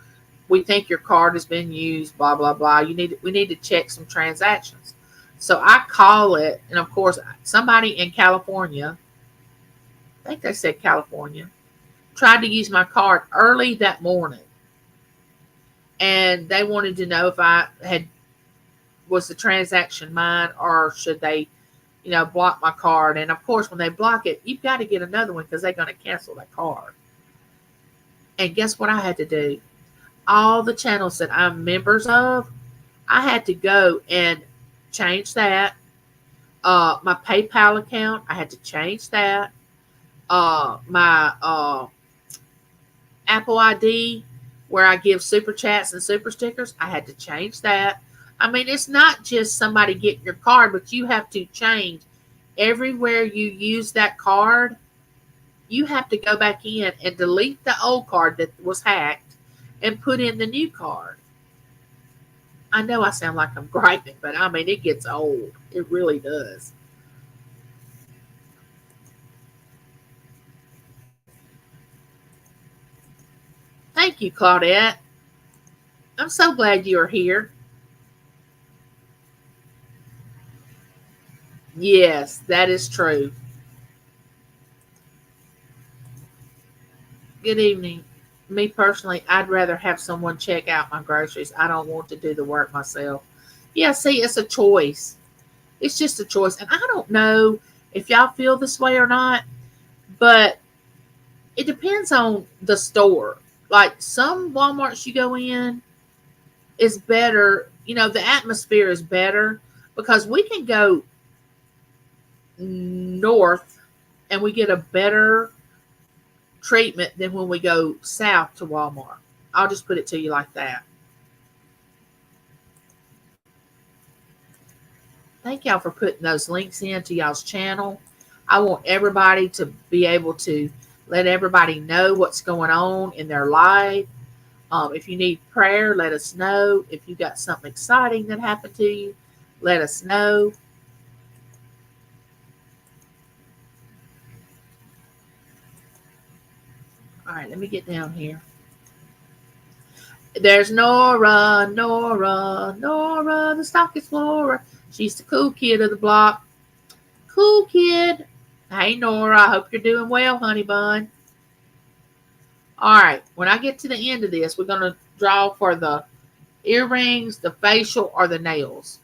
We think your card has been used, blah, blah, blah. We need to check some transactions. So I call it, and of course, somebody in California, I think they said California, tried to use my card early that morning. And they wanted to know if was the transaction mine, or should they, block my card. And of course, when they block it, you've got to get another one because they're going to cancel that card. And guess what I had to do? All the channels that I'm members of, I had to go and change that. My PayPal account, I had to change that. My Apple ID, where I give super chats and super stickers, I had to change that. I mean, it's not just somebody getting your card, but you have to change everywhere you use that card. You have to go back in and delete the old card that was hacked and put in the new card. I know I sound like I'm griping, but I mean, it gets old. It really does. Thank you, Claudette. I'm so glad you are here. Yes, that is true. Good evening. Me personally, I'd rather have someone check out my groceries. I don't want to do the work myself. Yeah, see, it's a choice. It's just a choice. And I don't know if y'all feel this way or not, but it depends on the store. Like some Walmarts you go in is better, the atmosphere is better because we can go north and we get a better treatment than when we go south to Walmart. I'll just put it to you like that. Thank y'all for putting those links into y'all's channel. I want everybody to be able to let everybody know what's going on in their life. If you need prayer, let us know. If you got something exciting that happened to you, let us know. All right, let me get down here. There's Nora, Nora, Nora, the stock explorer. She's the cool kid of the block. Cool kid. Hey, Nora, I hope you're doing well, honey bun. All right, when I get to the end of this, we're going to draw for the earrings, the facial, or the nails.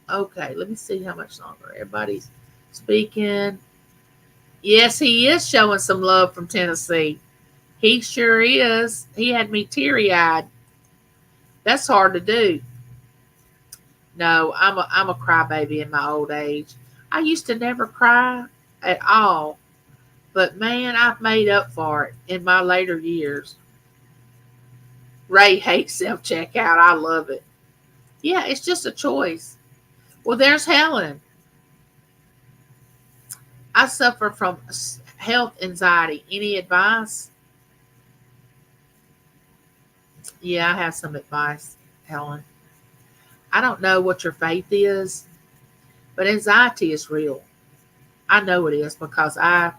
Okay, let me see how much longer. Everybody's speaking. Yes, he is showing some love from Tennessee. He sure is. He had me teary-eyed. That's hard to do. No, I'm a crybaby in my old age. I used to never cry at all, but man, I've made up for it in my later years. Ray hates self checkout. I love it. Yeah, it's just a choice. Well, there's Helen. I suffer from health anxiety. Any advice? Yeah, I have some advice, Helen. I don't know what your faith is, but anxiety is real. I know it is because I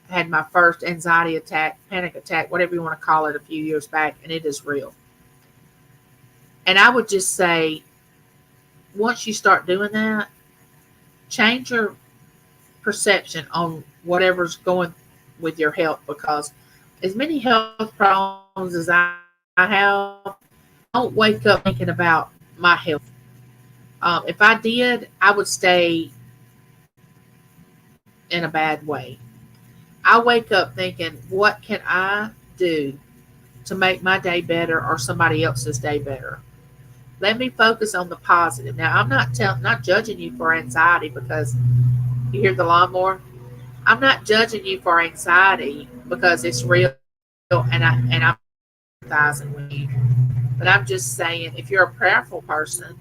had my first anxiety attack, panic attack, whatever you want to call it, a few years back, and it is real. And I would just say, once you start doing that, change your perception on whatever's going with your health, because as many health problems as I have, I don't wake up thinking about my health. If I did, I would stay in a bad way. I wake up thinking, what can I do to make my day better or somebody else's day better? Let me focus on the positive. Now, I'm not judging you for anxiety, because you hear the lawnmower. I'm not judging you for anxiety because it's real, and I'm empathizing with you. But I'm just saying, if you're a prayerful person,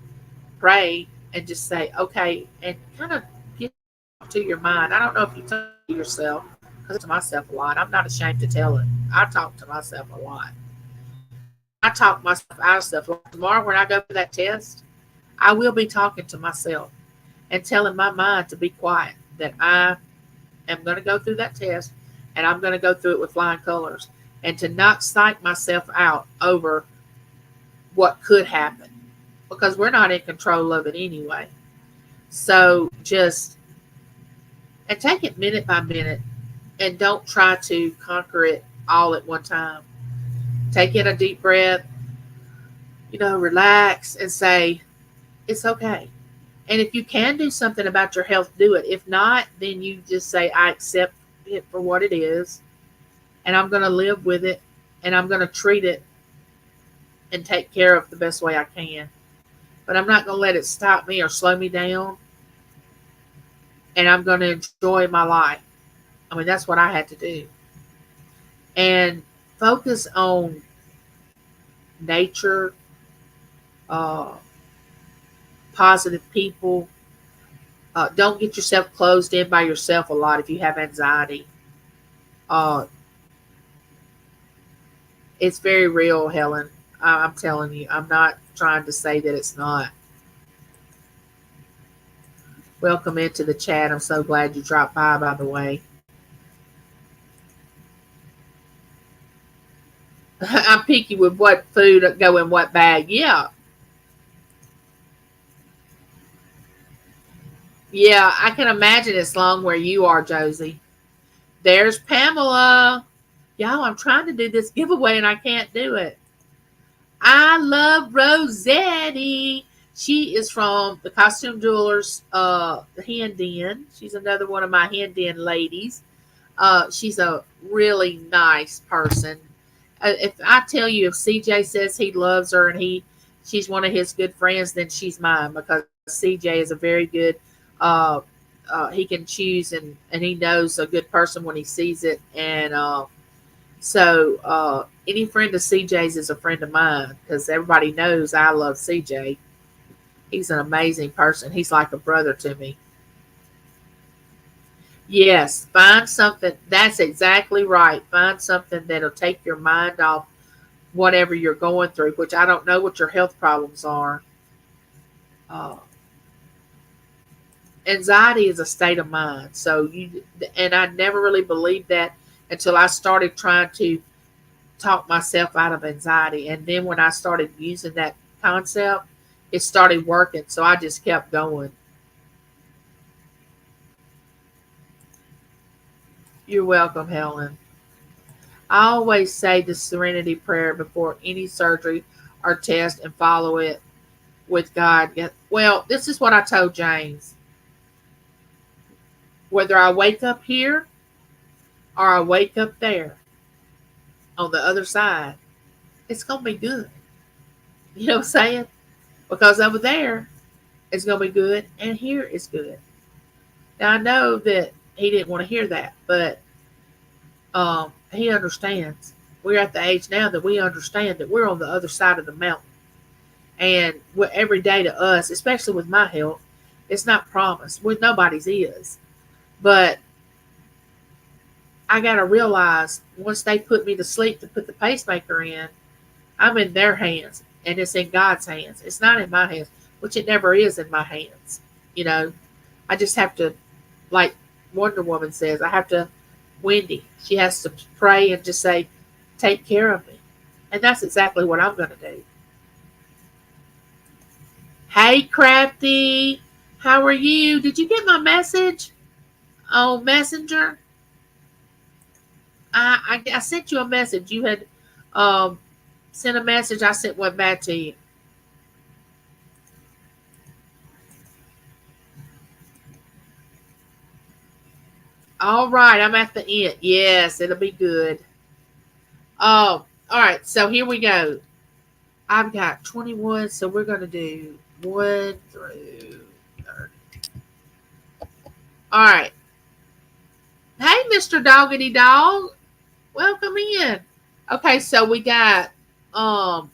pray and just say, okay, and kind of get to your mind. I don't know if you talk to yourself, because I talk to myself a lot. I'm not ashamed to tell it. I talk to myself a lot. I talk myself out of stuff. Like tomorrow, when I go for that test, I will be talking to myself and telling my mind to be quiet, that I am going to go through that test and I'm going to go through it with flying colors, and to not psych myself out over what could happen, because we're not in control of it anyway. So just, and take it minute by minute, and don't try to conquer it all at one time. Take in a deep breath, relax and say, it's okay. And if you can do something about your health, do it. If not, then you just say, I accept it for what it is, and I'm going to live with it, and I'm going to treat it and take care of it the best way I can. But I'm not going to let it stop me or slow me down, and I'm going to enjoy my life. I mean, that's what I had to do. And focus on nature, uh, positive people. Don't get yourself closed in by yourself a lot if you have anxiety. Uh, it's very real, Helen. I'm telling you. I'm not trying to say that it's not. Welcome into the chat. I'm so glad you dropped by the way. I'm picky with what food go in what bag. Yeah. Yeah, I can imagine it's long where you are, Josie. There's Pamela. Y'all, I'm trying to do this giveaway and I can't do it. I love Rossetti. She is from the Costume Jewelers Hand Den. She's another one of my Hand Den ladies. She's a really nice person. If I tell you, if CJ says he loves her and she's one of his good friends, then she's mine, because CJ is a very good. Uh, he can choose, and he knows a good person when he sees it, and so any friend of CJ's is a friend of mine, because everybody knows I love CJ. He's an amazing person. He's like a brother to me. Yes, find something. That's exactly right. Find something that'll take your mind off whatever you're going through, which I don't know what your health problems are. Uh, Anxiety is a state of mind. And I never really believed that until I started trying to talk myself out of anxiety. And then when I started using that concept, it started working. So I just kept going. You're welcome, Helen. I always say the serenity prayer before any surgery or test and follow it with God. Well, this is what I told James. Whether I wake up here or I wake up there on the other side, it's going to be good. You know what I'm saying? Because over there, it's going to be good, and here it's good. Now, I know that he didn't want to hear that, but he understands. We're at the age now that we understand that we're on the other side of the mountain. And every day to us, especially with my health, it's not promised. With nobody's is. But I got to realize once they put me to sleep to put the pacemaker in, I'm in their hands and it's in God's hands. It's not in my hands, which it never is in my hands. You know, I just have to, like Wonder Woman says, I have to, Wendy, she has to pray and just say, take care of me. And that's exactly what I'm going to do. Hey, Crafty, how are you? Did you get my message on Messenger? I sent you a message. You had um, sent a message. I sent one back to you. All right, I'm at the end. Yes, it'll be good. All right. So here we go. I've got 21, so we're going to do 1 through 30. All right. Hey, Mr. Doggity Dog. Welcome in. Okay, so um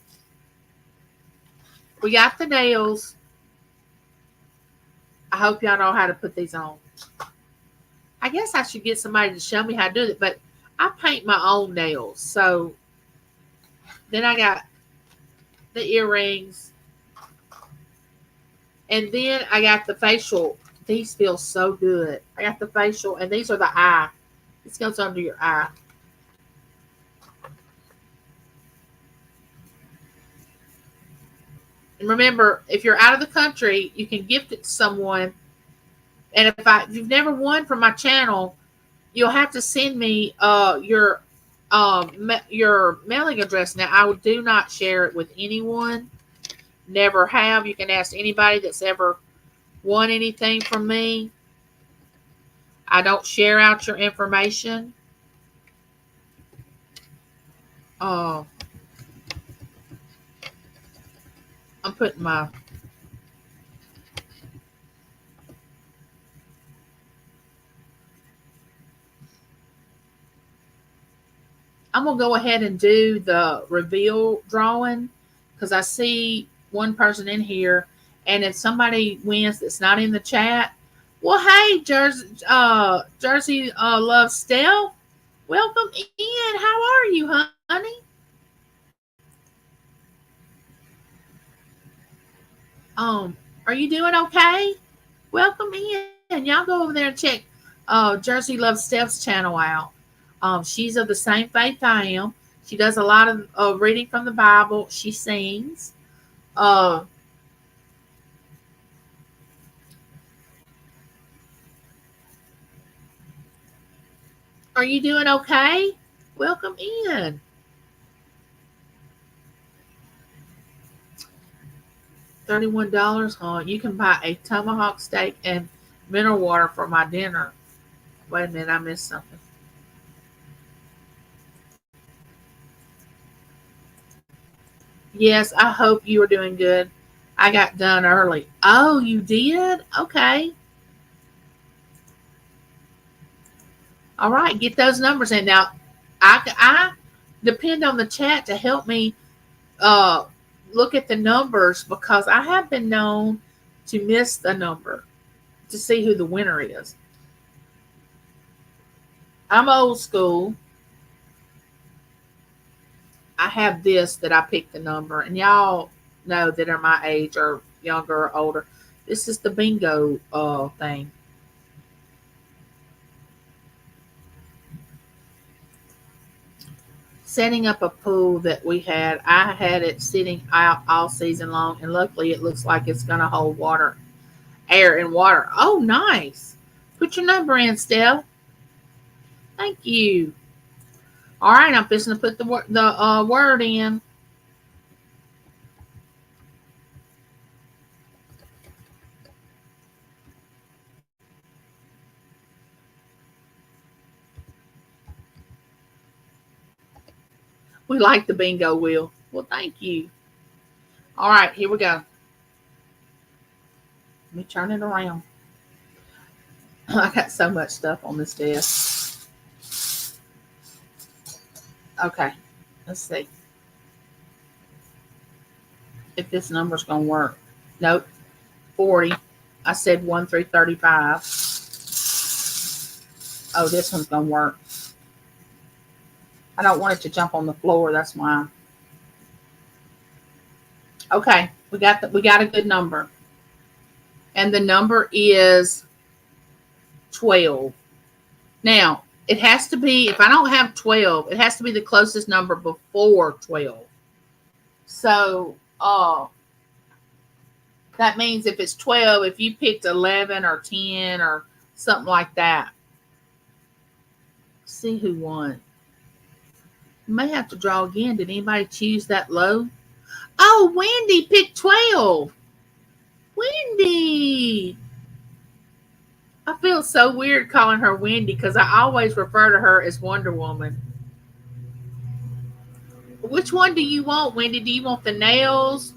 we got the nails. I hope y'all know how to put these on. I guess I should get somebody to show me how to do it, but I paint my own nails. So then I got the earrings. And then I got the facial. These feel so good. I got the facial, and these are the eye. This goes under your eye. And remember, if you're out of the country, you can gift it to someone. And if you've never won from my channel, you'll have to send me your mailing address. Now, I do not share it with anyone. Never have. You can ask anybody that's ever won anything from me. I don't share out your information. Oh, I'm putting my. I'm gonna go ahead and do the reveal drawing because I see one person in here, and if somebody wins that's not in the chat, well, hey, Jersey Love Steph, welcome in. How are you, honey? Are you doing okay? Welcome in. Y'all go over there and check Jersey Love Steph's channel out. She's of the same faith I am. She does a lot of reading from the Bible. She sings. Uh, are you doing okay? Welcome in. $31. You can buy a tomahawk steak and mineral water for my dinner. Wait a minute, I missed something. Yes, I hope you are doing good. I got done early. Oh, you did? Okay. All right, get those numbers in. Now, I depend on the chat to help me uh, look at the numbers because I have been known to miss the number to see who the winner is. I'm old school. I have this that I picked the number, and y'all know that are my age or younger or older. This is the bingo thing. setting up a pool that we had. I had it sitting out all season long, and luckily it looks like it's going to hold water, air, and water. Oh, nice. Put your number in, Steph. Thank you. All right, I'm fixing to put the word in. We like the bingo wheel. Well, thank you. All right, here we go. Let me turn it around. I got so much stuff on this desk. Okay, let's see if this number's gonna work. Nope, 40. I said 1 through 35. Oh, this one's gonna work. I don't want it to jump on the floor. That's why. Okay, we got a good number, and the number is 12. Now it has to be. If I don't have 12, it has to be the closest number before 12. So, that means if it's 12, if you picked 11 or 10 or something like that. See who won. You may have to draw again. Did anybody choose that low? Oh, Wendy picked 12. Wendy. I feel so weird calling her Wendy because I always refer to her as Wonder Woman. Which one do you want, Wendy? Do you want the nails,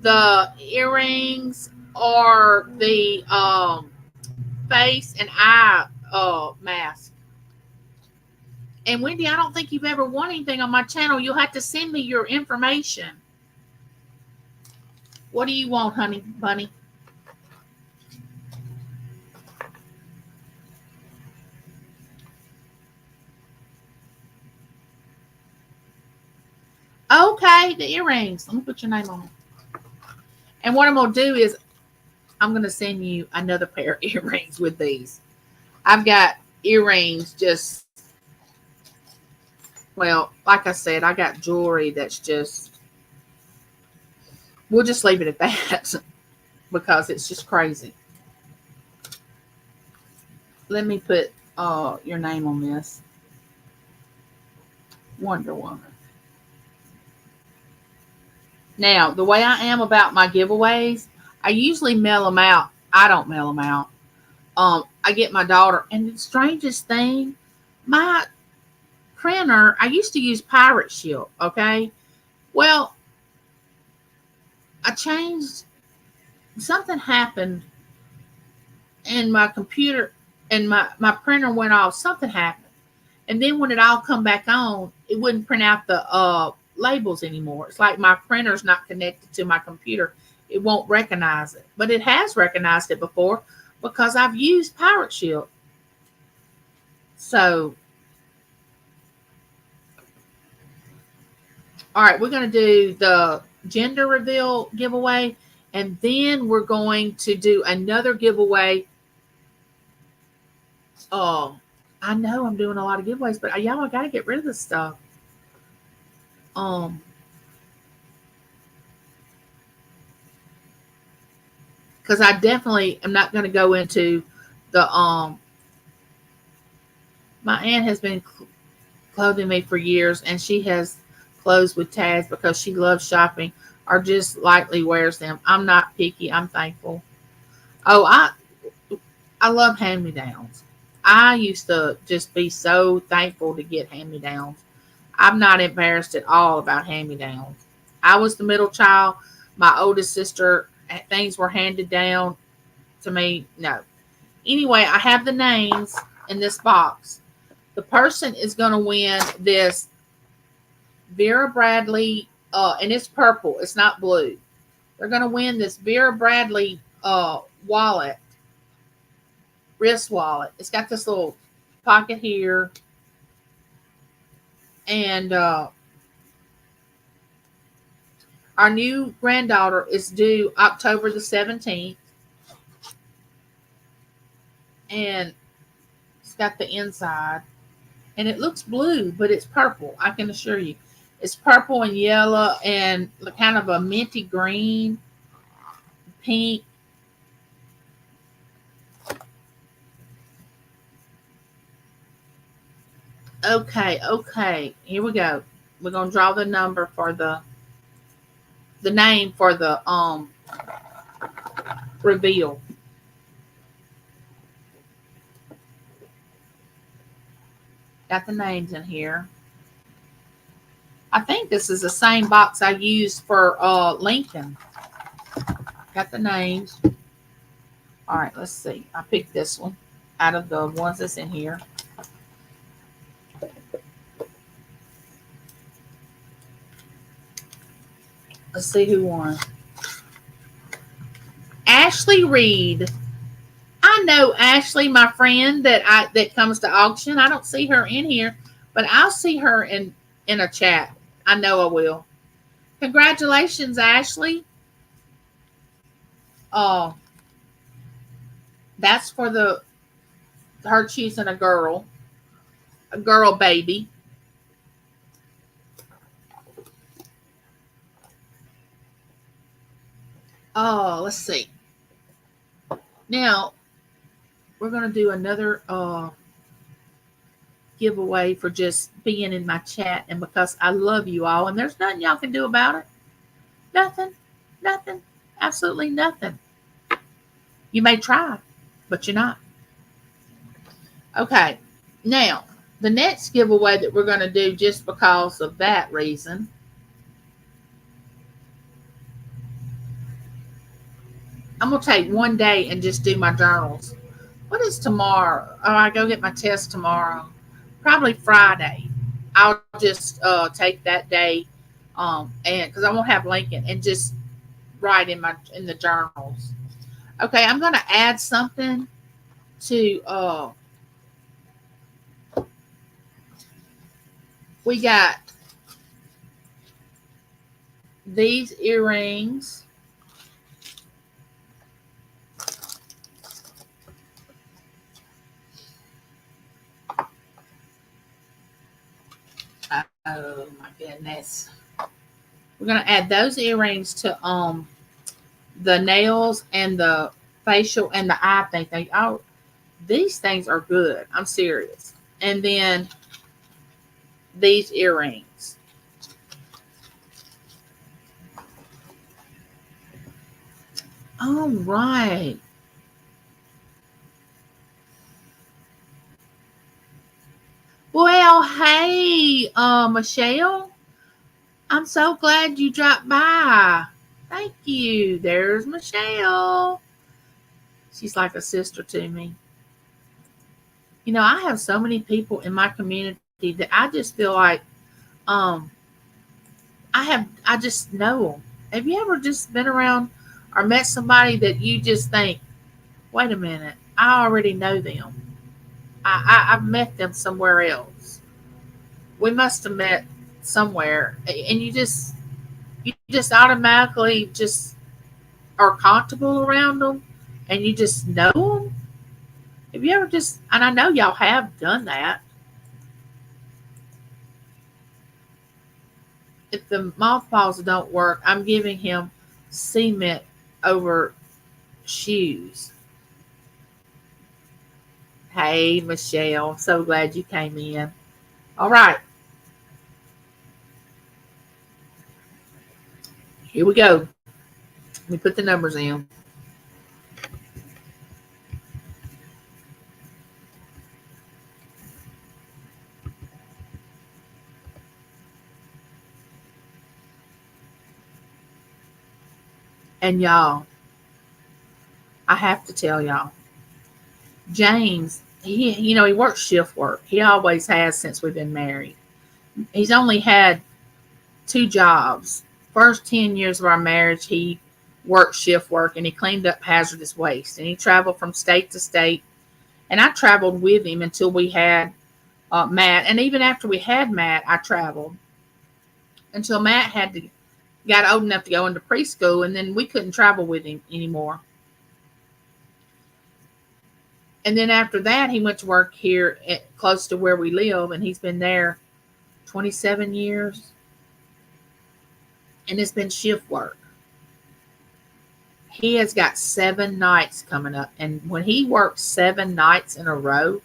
the earrings, or the face and eye mask? And Wendy, I don't think you've ever won anything on my channel. You'll have to send me your information. What do you want, honey bunny? Okay, the earrings. Let me put your name on. And what I'm going to do is I'm going to send you another pair of earrings with these. I've got earrings just, well, like I said, I got jewelry that's just, we'll just leave it at that because it's just crazy. Let me put your name on this. Wonder Woman. Now, the way I am about my giveaways, I usually mail them out. I don't mail them out. I get my daughter, and the strangest thing, my printer, I used to use Pirate Shield, okay? Well, I changed, something happened, and my computer, and my printer went off. Something happened. And then when it all come back on, it wouldn't print out the labels anymore. It's like my printer's not connected to my computer. It won't recognize it. But it has recognized it before because I've used Pirate Shield. So, all right, we're going to do the gender reveal giveaway. And then we're going to do another giveaway. Oh, I know I'm doing a lot of giveaways, but y'all, I got to get rid of this stuff. Because I definitely am not going to go into the my aunt has been clothing me for years, and she has clothes with tags because she loves shopping or just lightly wears them. I'm not picky. I'm thankful. Oh, I love hand-me-downs. I used to just be so thankful to get hand-me-downs. I'm not embarrassed at all about hand-me-downs. I was the middle child. My oldest sister, things were handed down to me. No. Anyway, I have the names in this box. The person is going to win this Vera Bradley, and it's purple. It's not blue. They're going to win this Vera Bradley wallet, wrist wallet. It's got this little pocket here. And our new granddaughter is due October the 17th. And it's got the inside. And it looks blue, but it's purple. I can assure you. It's purple and yellow and kind of a minty green, pink. Okay, okay. Here we go. We're gonna draw the number for the name for the reveal. Got the names in here. I think this is the same box I used for Lincoln. Got the names. All right, let's see. I picked this one out of the ones that's in here. Let's see who won. Ashley Reed. I know Ashley, my friend that comes to auction. I don't see her in here, but I'll see her in a chat. I know I will. Congratulations, Ashley. Oh, that's for her choosing a girl baby. Oh, let's see. Now we're gonna do another giveaway for just being in my chat, and because I love you all, and there's nothing y'all can do about it. Nothing, nothing, absolutely nothing. You may try, but you're not. Okay, now the next giveaway that we're going to do, just because of that reason, I'm going to take one day and just do my journals. What is tomorrow? Oh, I go get my test tomorrow. Probably Friday. I'll just take that day, and because I won't have Lincoln, and just write in the journals. Okay, I'm going to add something to. We got these earrings. Oh my goodness. We're gonna add those earrings to the nails and the facial and the eye thing. These things are good. I'm serious. And then these earrings. All right. Well, hey, Michelle. I'm so glad you dropped by. Thank you. There's Michelle. She's like a sister to me. You know, I have so many people in my community that I just feel like um I just know them. Have you ever just been around or met somebody that you just think, wait a minute, I already know them. I've met them somewhere else. We must have met somewhere, and you just automatically just are comfortable around them, and you just know them. Have you ever just? And I know y'all have done that. If the mothballs don't work, I'm giving him cement over shoes. Hey, Michelle, I'm so glad you came in. All right, here we go. Let me put the numbers in. And y'all, I have to tell y'all, James, he works shift work. He always has since we've been married. He's only had two jobs. First 10 years of our marriage, he worked shift work and he cleaned up hazardous waste. And he traveled from state to state. And I traveled with him until we had Matt. And even after we had Matt, I traveled until Matt got old enough to go into preschool. And then we couldn't travel with him anymore. And then after that, he went to work here close to where we live, and he's been there 27 years, and it's been shift work. He has got 7 nights coming up, and when he works 7 nights in a row,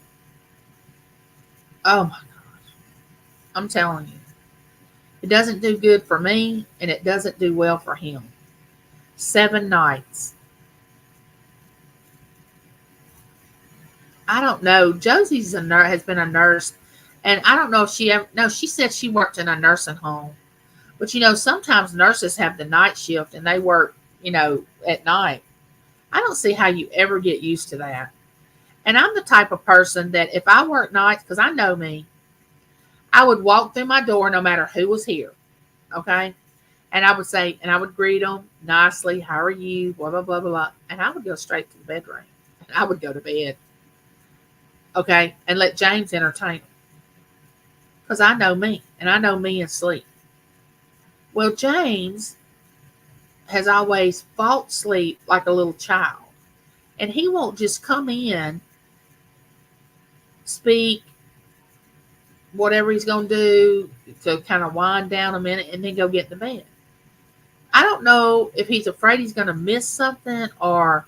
oh my gosh, I'm telling you, it doesn't do good for me, and it doesn't do well for him. 7 nights. I don't know. Josie's a nurse, has been a nurse, and I don't know if she ever. No, she said she worked in a nursing home, but sometimes nurses have the night shift and they work, at night. I don't see how you ever get used to that. And I'm the type of person that if I work nights, because I know me, I would walk through my door no matter who was here. Okay. And I would say, and I would greet them nicely. How are you? Blah, blah, blah, blah, blah. And I would go straight to the bedroom. And I would go to bed. Okay. And let James entertain them. Because I know me. And I know me in sleep. Well, James has always fought sleep like a little child. And he won't just come in, speak, whatever he's going to do to kind of wind down a minute and then go get in the bed. I don't know if he's afraid he's going to miss something or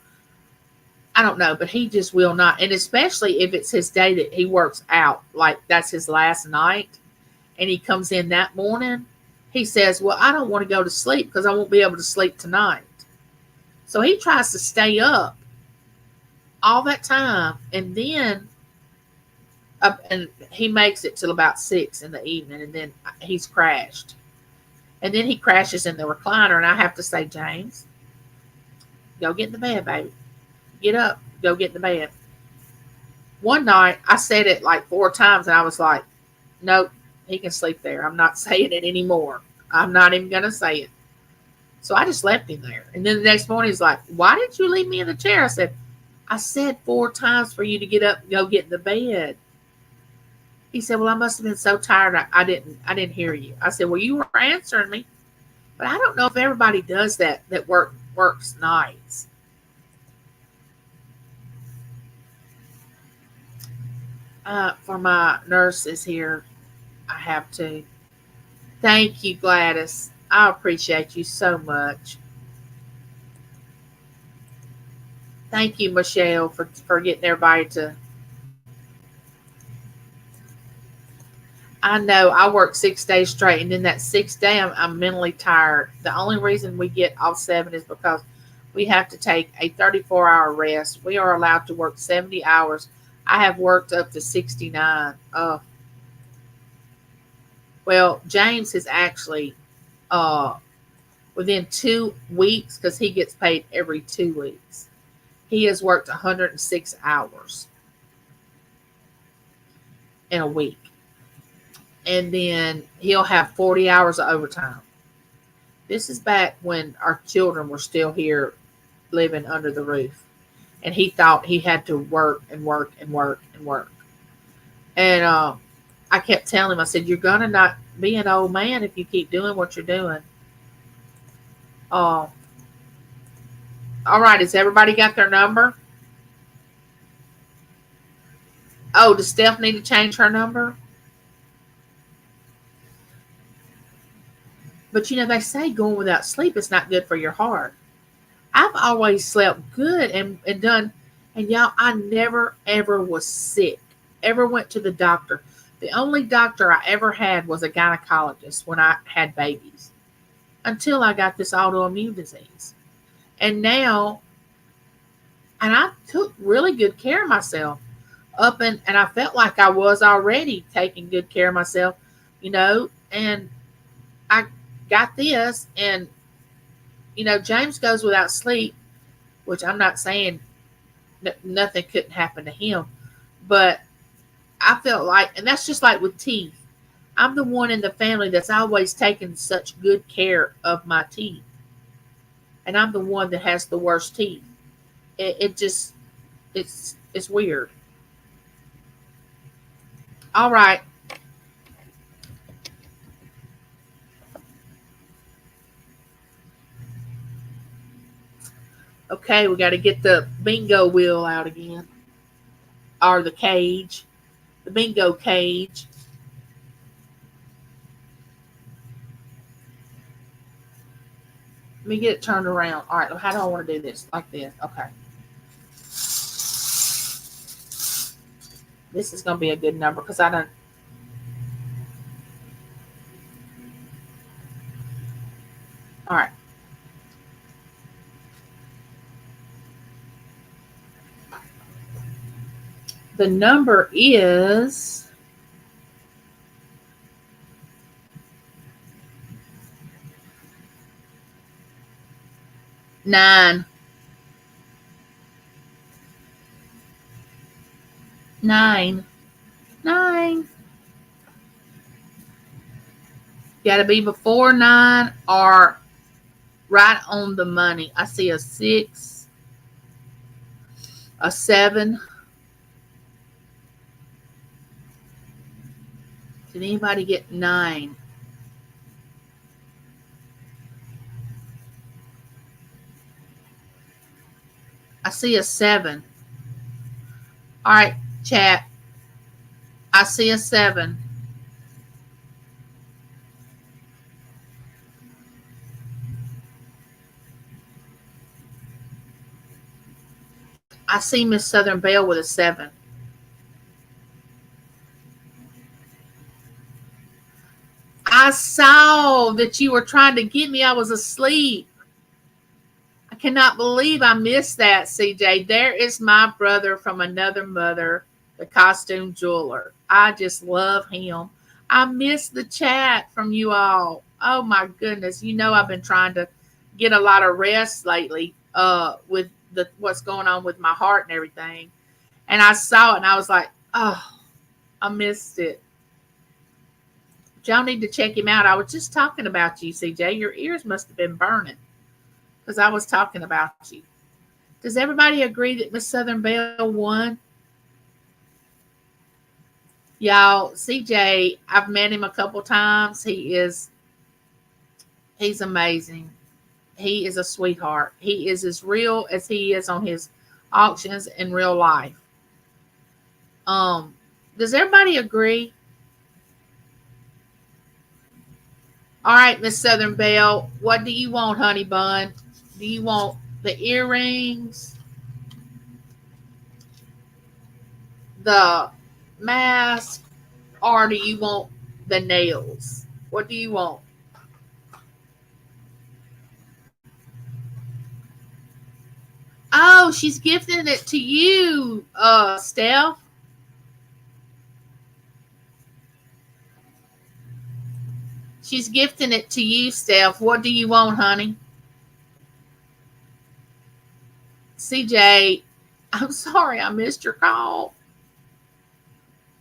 I don't know, but he just will not. And especially if it's his day that he works out, like that's his last night, and he comes in that morning, he says, well, I don't want to go to sleep because I won't be able to sleep tonight. So he tries to stay up all that time, and then and he makes it till about 6 in the evening, and then he's crashed. And then he crashes in the recliner, and I have to say, James, go get in the bed, baby. Get up, go get in the bed. One night, I said it like 4 times, and I was like, nope, he can sleep there. I'm not saying it anymore. I'm not even going to say it. So I just left him there. And then the next morning, he's like, why did you leave me in the chair? I said 4 times for you to get up and go get in the bed. He said, well, I must have been so tired. I didn't hear you. I said, well, you were answering me. But I don't know if everybody does that works nights. For my nurses here, I have to. Thank you, Gladys. I appreciate you so much. Thank you, Michelle, for getting everybody to. I know I work 6 days straight, and then that 6th day, I'm mentally tired. The only reason we get off 7 is because we have to take a 34-hour rest. We are allowed to work 70 hours. I have worked up to 69. Well, James is actually within 2 weeks, because he gets paid every 2 weeks. He has worked 106 hours in a week. And then he'll have 40 hours of overtime. This is back when our children were still here living under the roof. And he thought he had to work and work and work and work. And I kept telling him, I said, you're going to not be an old man if you keep doing what you're doing. All right, has everybody got their number? Oh, does Steph need to change her number? But they say going without sleep is not good for your heart. I've always slept good and done, and y'all, I never ever was sick, ever went to the doctor. The only doctor I ever had was a gynecologist when I had babies, until I got this autoimmune disease. And now, and I took really good care of myself and I felt like I was already taking good care of myself, and I got this, and James goes without sleep, which I'm not saying nothing couldn't happen to him, but I felt like, and that's just like with teeth. I'm the one in the family that's always taken such good care of my teeth, and I'm the one that has the worst teeth. It's weird. All right. Okay, we got to get the bingo wheel out again. or the cage, the bingo cage. Let me get it turned around. All right, how do I want to do this? Like this. Okay. This is going to be a good number because I don't. All right. The number is 9. 9. 9. Got to be before 9 or right on the money. I see a 6, a 7. Did anybody get 9? I see a 7. All right, chat. I see a 7. I see Miss Southern Belle with a 7. I saw that you were trying to get me. I was asleep. I cannot believe I missed that, CJ. There is my brother from another mother, the costume jeweler. I just love him. I missed the chat from you all. Oh my goodness. You know I've been trying to get a lot of rest lately with the what's going on with my heart and everything. And I saw it and I was like, oh, I missed it. But y'all need to check him out. I was just talking about you, CJ. Your ears must have been burning because I was talking about you. Does everybody agree that Miss Southern Belle won? Y'all, CJ, I've met him a couple times. He's amazing. He is a sweetheart. He is as real as he is on his auctions in real life. Um, does everybody agree? All right, Miss Southern Belle, what do you want, honey bun? Do you want the earrings, the mask, or do you want the nails? What do you want? Oh, she's gifting it to you, Steph. She's gifting it to you, Steph. What do you want, honey? CJ, I'm sorry I missed your call.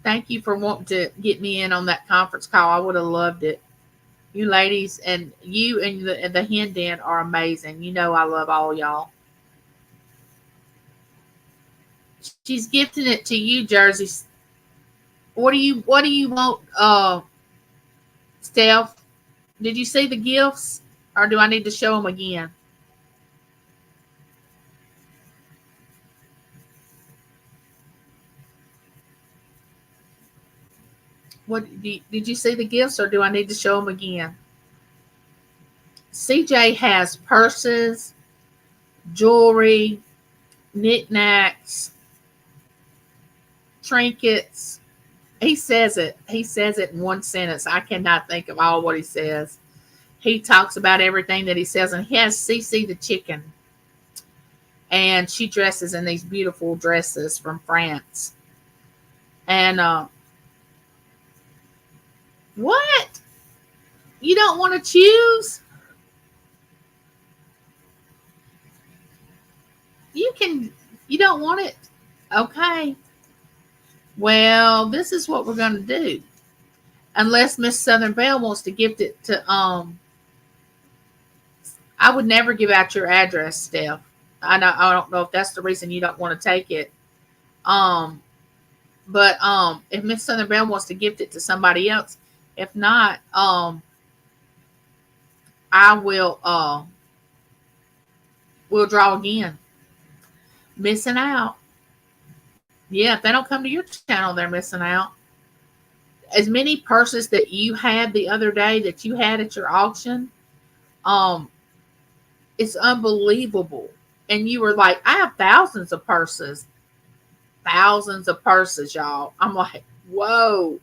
Thank you for wanting to get me in on that conference call. I would have loved it. You ladies and you and the hen den are amazing. You know I love all y'all. She's gifting it to you, Jersey. What do you want, Steph? Did you see the gifts? Or do I need to show them again? Did you see the gifts or do I need to show them again? CJ has purses, jewelry, knickknacks, trinkets. He says it. He says it in one sentence. I cannot think of all what he says. He talks about everything that he says, and he has Cece the chicken, and she dresses in these beautiful dresses from France. And what? You don't want to choose? You can. You don't want it? Okay. Well, this is what we're going to do. Unless Miss Southern Belle wants to gift it to I would never give out your address, Steph. I don't know if that's the reason you don't want to take it. Um but if Miss Southern Belle wants to gift it to somebody else, if not, I will we'll draw again. Missing out. Yeah, if they don't come to your channel, they're missing out. As many purses that you had the other day that you had at your auction, um, it's unbelievable. And you were like, I have thousands of purses, y'all. I'm like, whoa.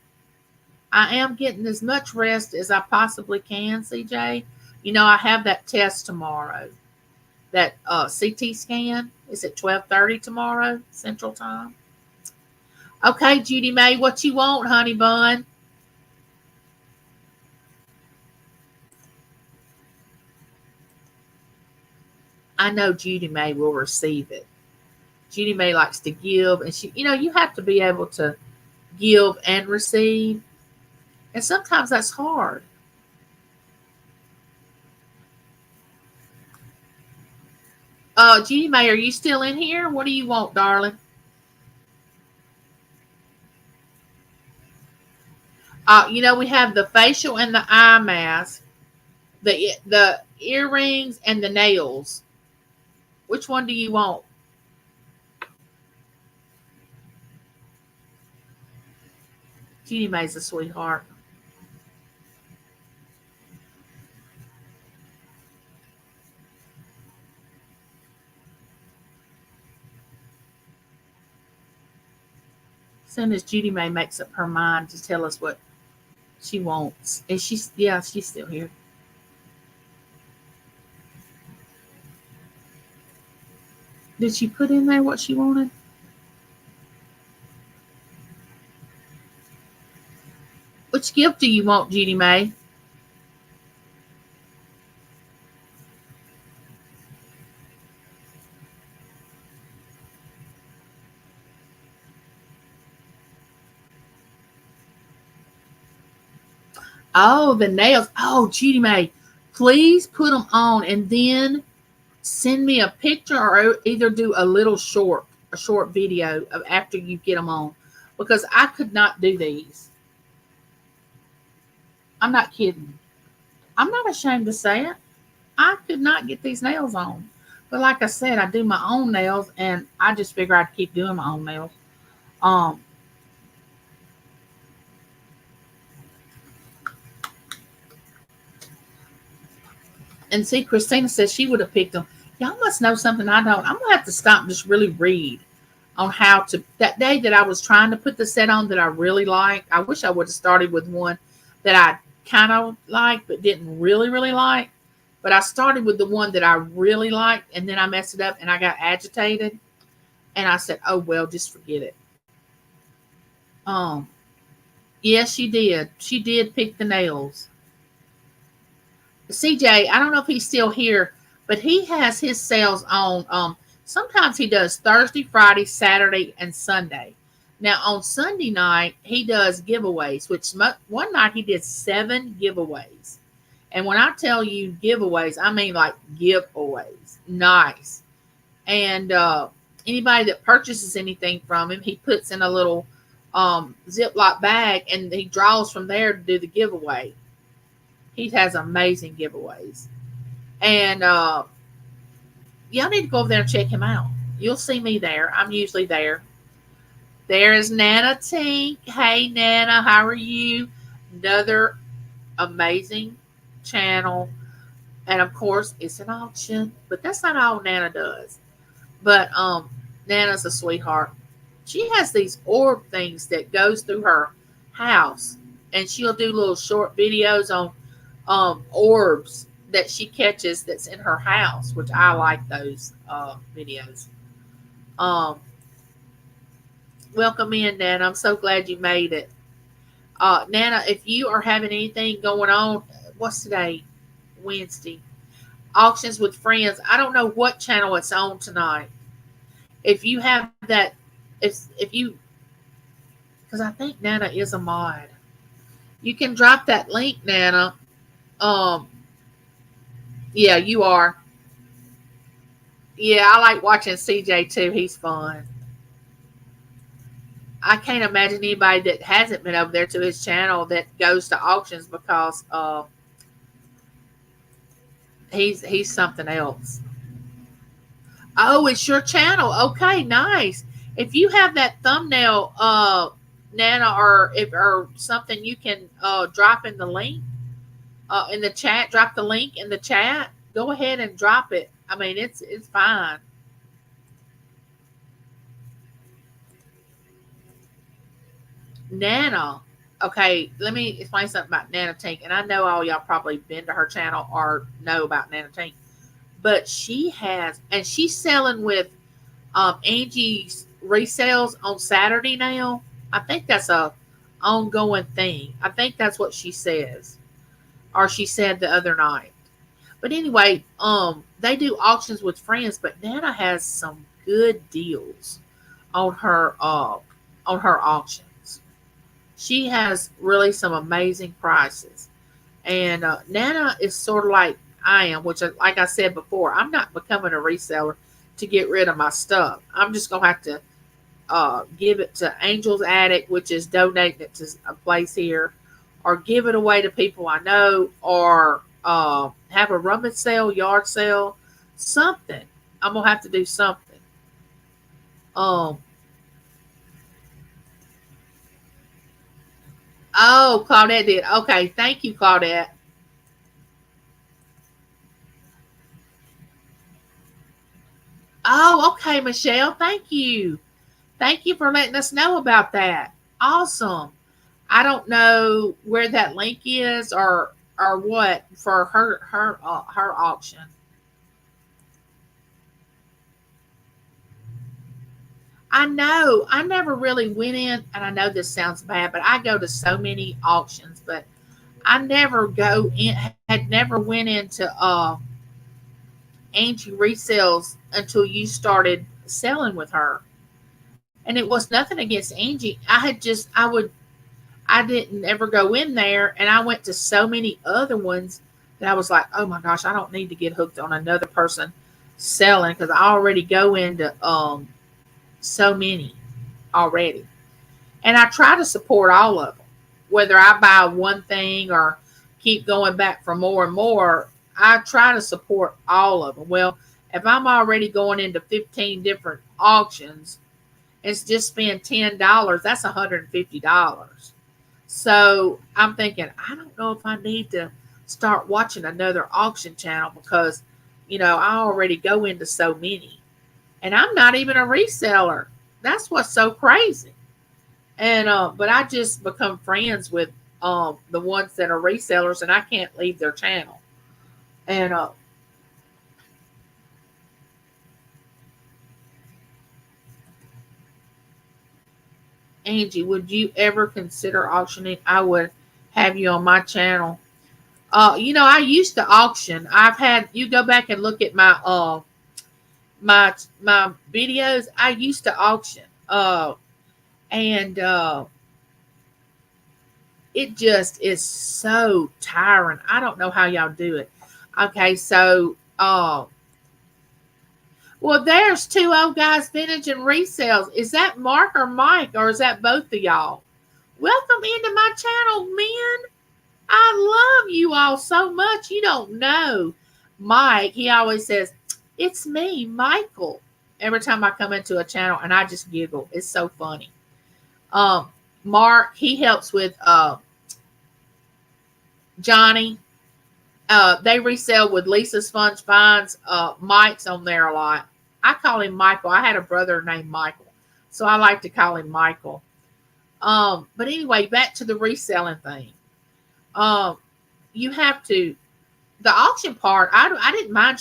I am getting as much rest as I possibly can, CJ. You know, I have that test tomorrow. That CT scan is at 12:30 tomorrow Central Time. Okay, Judy May, what you want, honey bun? I know Judy May will receive it. Judy May likes to give, and she, you have to be able to give and receive, and sometimes that's hard. Judy May, are you still in here? What do you want, darling? We have the facial and the eye mask, the earrings and the nails. Which one do you want? Judy May's a sweetheart. As soon as Judy May makes up her mind to tell us what she wants, and she's still here. Did she put in there what she wanted? Which gift do you want, Judy May? Oh, the nails. Oh, Judy May, please put them on and then send me a picture or either do a short video of after you get them on, because I could not do these. I'm not kidding. I'm not ashamed to say it. I could not get these nails on. But like I said, I do my own nails, and I just figure I'd keep doing my own nails. Um, and see, Christina says she would have picked them. Y'all must know something I don't. I'm gonna have to stop and just really read on how to. That day that I was trying to put the set on that I really like, I wish I would have started with one that I kind of liked but didn't really like. But I started with the one that I really liked, and then I messed it up and I got agitated, and I said, "Oh well, just forget it." Um, yes, she did. She did pick the nails. CJ, I don't know if he's still here, but he has his sales on. Sometimes he does Thursday, Friday, Saturday, and Sunday. Now on Sunday night he does giveaways, which one night he did 7 giveaways. And when I tell you giveaways, I mean like giveaways. Nice. And anybody that purchases anything from him, he puts in a little Ziploc bag, and he draws from there to do the giveaway. He has amazing giveaways. And y'all need to go over there and check him out. You'll see me there. I'm usually there. There is Nana Tink. Hey, Nana, how are you? Another amazing channel. And of course, it's an auction, but that's not all Nana does. But Nana's a sweetheart. She has these orb things that goes through her house, and she'll do little short videos on orbs that she catches that's in her house, which I like those videos. Um, Welcome in, Nana. I'm so glad you made it. Nana, if you are having anything going on, what's today? Wednesday. Auctions with friends. I don't know what channel it's on tonight. If you have that, if you, because I think Nana is a mod. You can drop that link, Nana. Um, yeah, you are. Yeah, I like watching CJ too. He's fun. I can't imagine anybody that hasn't been over there to his channel that goes to auctions, because he's something else. Oh, it's your channel. Okay, nice. If you have that thumbnail, Nana, or if or something, you can drop in the link in the chat. Drop the link in the chat. Go ahead and drop it. I mean, it's fine. Nana. Okay, let me explain something about Nana Tank. And I know all y'all probably been to her channel or know about Nana Tank. But she has, and she's selling with Angie's resales on Saturday now. I think that's a ongoing thing. I think that's what she says, or she said the other night. But anyway, they do auctions with friends, but Nana has some good deals on her auctions. She has really some amazing prices. And Nana is sort of like I am, which, like I said before, I'm not becoming a reseller to get rid of my stuff. I'm just going to have to give it to Angel's Attic, which is donating it to a place here, or give it away to people I know, or have a rummage sale, yard sale, something. I'm going to have to do something. Um, oh, Claudette did. Okay, thank you, Claudette. Oh, okay, Michelle, thank you. Thank you for letting us know about that. Awesome. I don't know where that link is or what for her auction. I know I never really went in, and I know this sounds bad, but I go to so many auctions, but I never go in. Had never went into Angie resales until you started selling with her, and it was nothing against Angie. I didn't ever go in there, and I went to so many other ones that I was like, oh my gosh, I don't need to get hooked on another person selling because I already go into so many already, and I try to support all of them, whether I buy one thing or keep going back for more and more. I try to support all of them. Well, if I'm already going into 15 different auctions, it's just spend $10. That's $150. So I'm thinking, I don't know if I need to start watching another auction channel because, I already go into so many. And I'm not even a reseller. That's what's so crazy. And but I just become friends with the ones that are resellers, and I can't leave their channel. And Angie, would you ever consider auctioning? I would have you on my channel. I used to auction. I've had you go back and look at my videos. I used to auction. And it just is so tiring. I don't know how y'all do it. Okay, so well, there's two old guys, vintage and resales. Is that Mark or Mike, or is that both of y'all? Welcome into my channel, men. I love you all so much. You don't know. Mike, he always says, it's me, Michael. Every time I come into a channel, and I just giggle. It's so funny. Um, Mark, he helps with Johnny. They resell with Lisa Sponge Finds. Mike's on there a lot. I call him Michael. I had a brother named Michael, so I like to call him Michael. But anyway, back to the reselling thing. Um, you have to the auction part. I didn't mind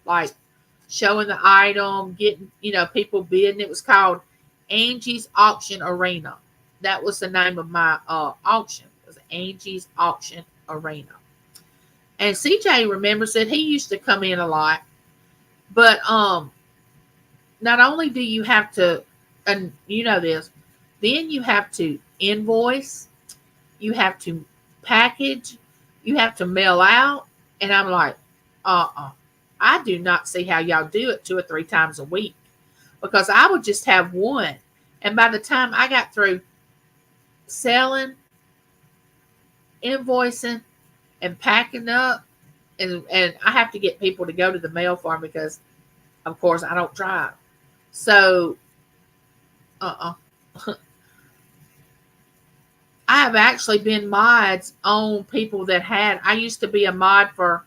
like showing the item, getting people bidding. It was called Angie's Auction Arena. That was the name of my auction. It was Angie's Auction Arena. And CJ remembers that he used to come in a lot. But not only do you have to, and you know this, then you have to invoice, you have to package, you have to mail out. And I'm like, I do not see how y'all do it 2 or 3 times a week, because I would just have one. And by the time I got through selling, invoicing, and packing up, and I have to get people to go to the mail farm because, of course, I don't drive. So Uh-uh. I have actually been mods on people that had. I used to be a mod for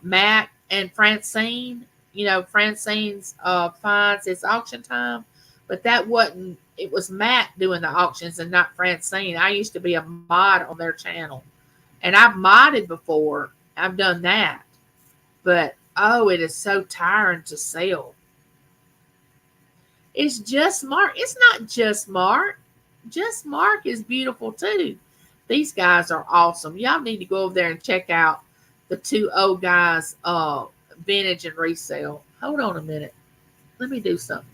Matt and Francine. You know, Francine's finds it's auction time, but that wasn't. It was Matt doing the auctions and not Francine. I used to be a mod on their channel, and I've modded before. I've done that, but oh, it is so tiring to sell. It's just Mark. It's not just Mark. Just Mark is beautiful too. These guys are awesome. Y'all need to go over there and check out the two old guys, vintage and resale. Hold on a minute. Let me do something.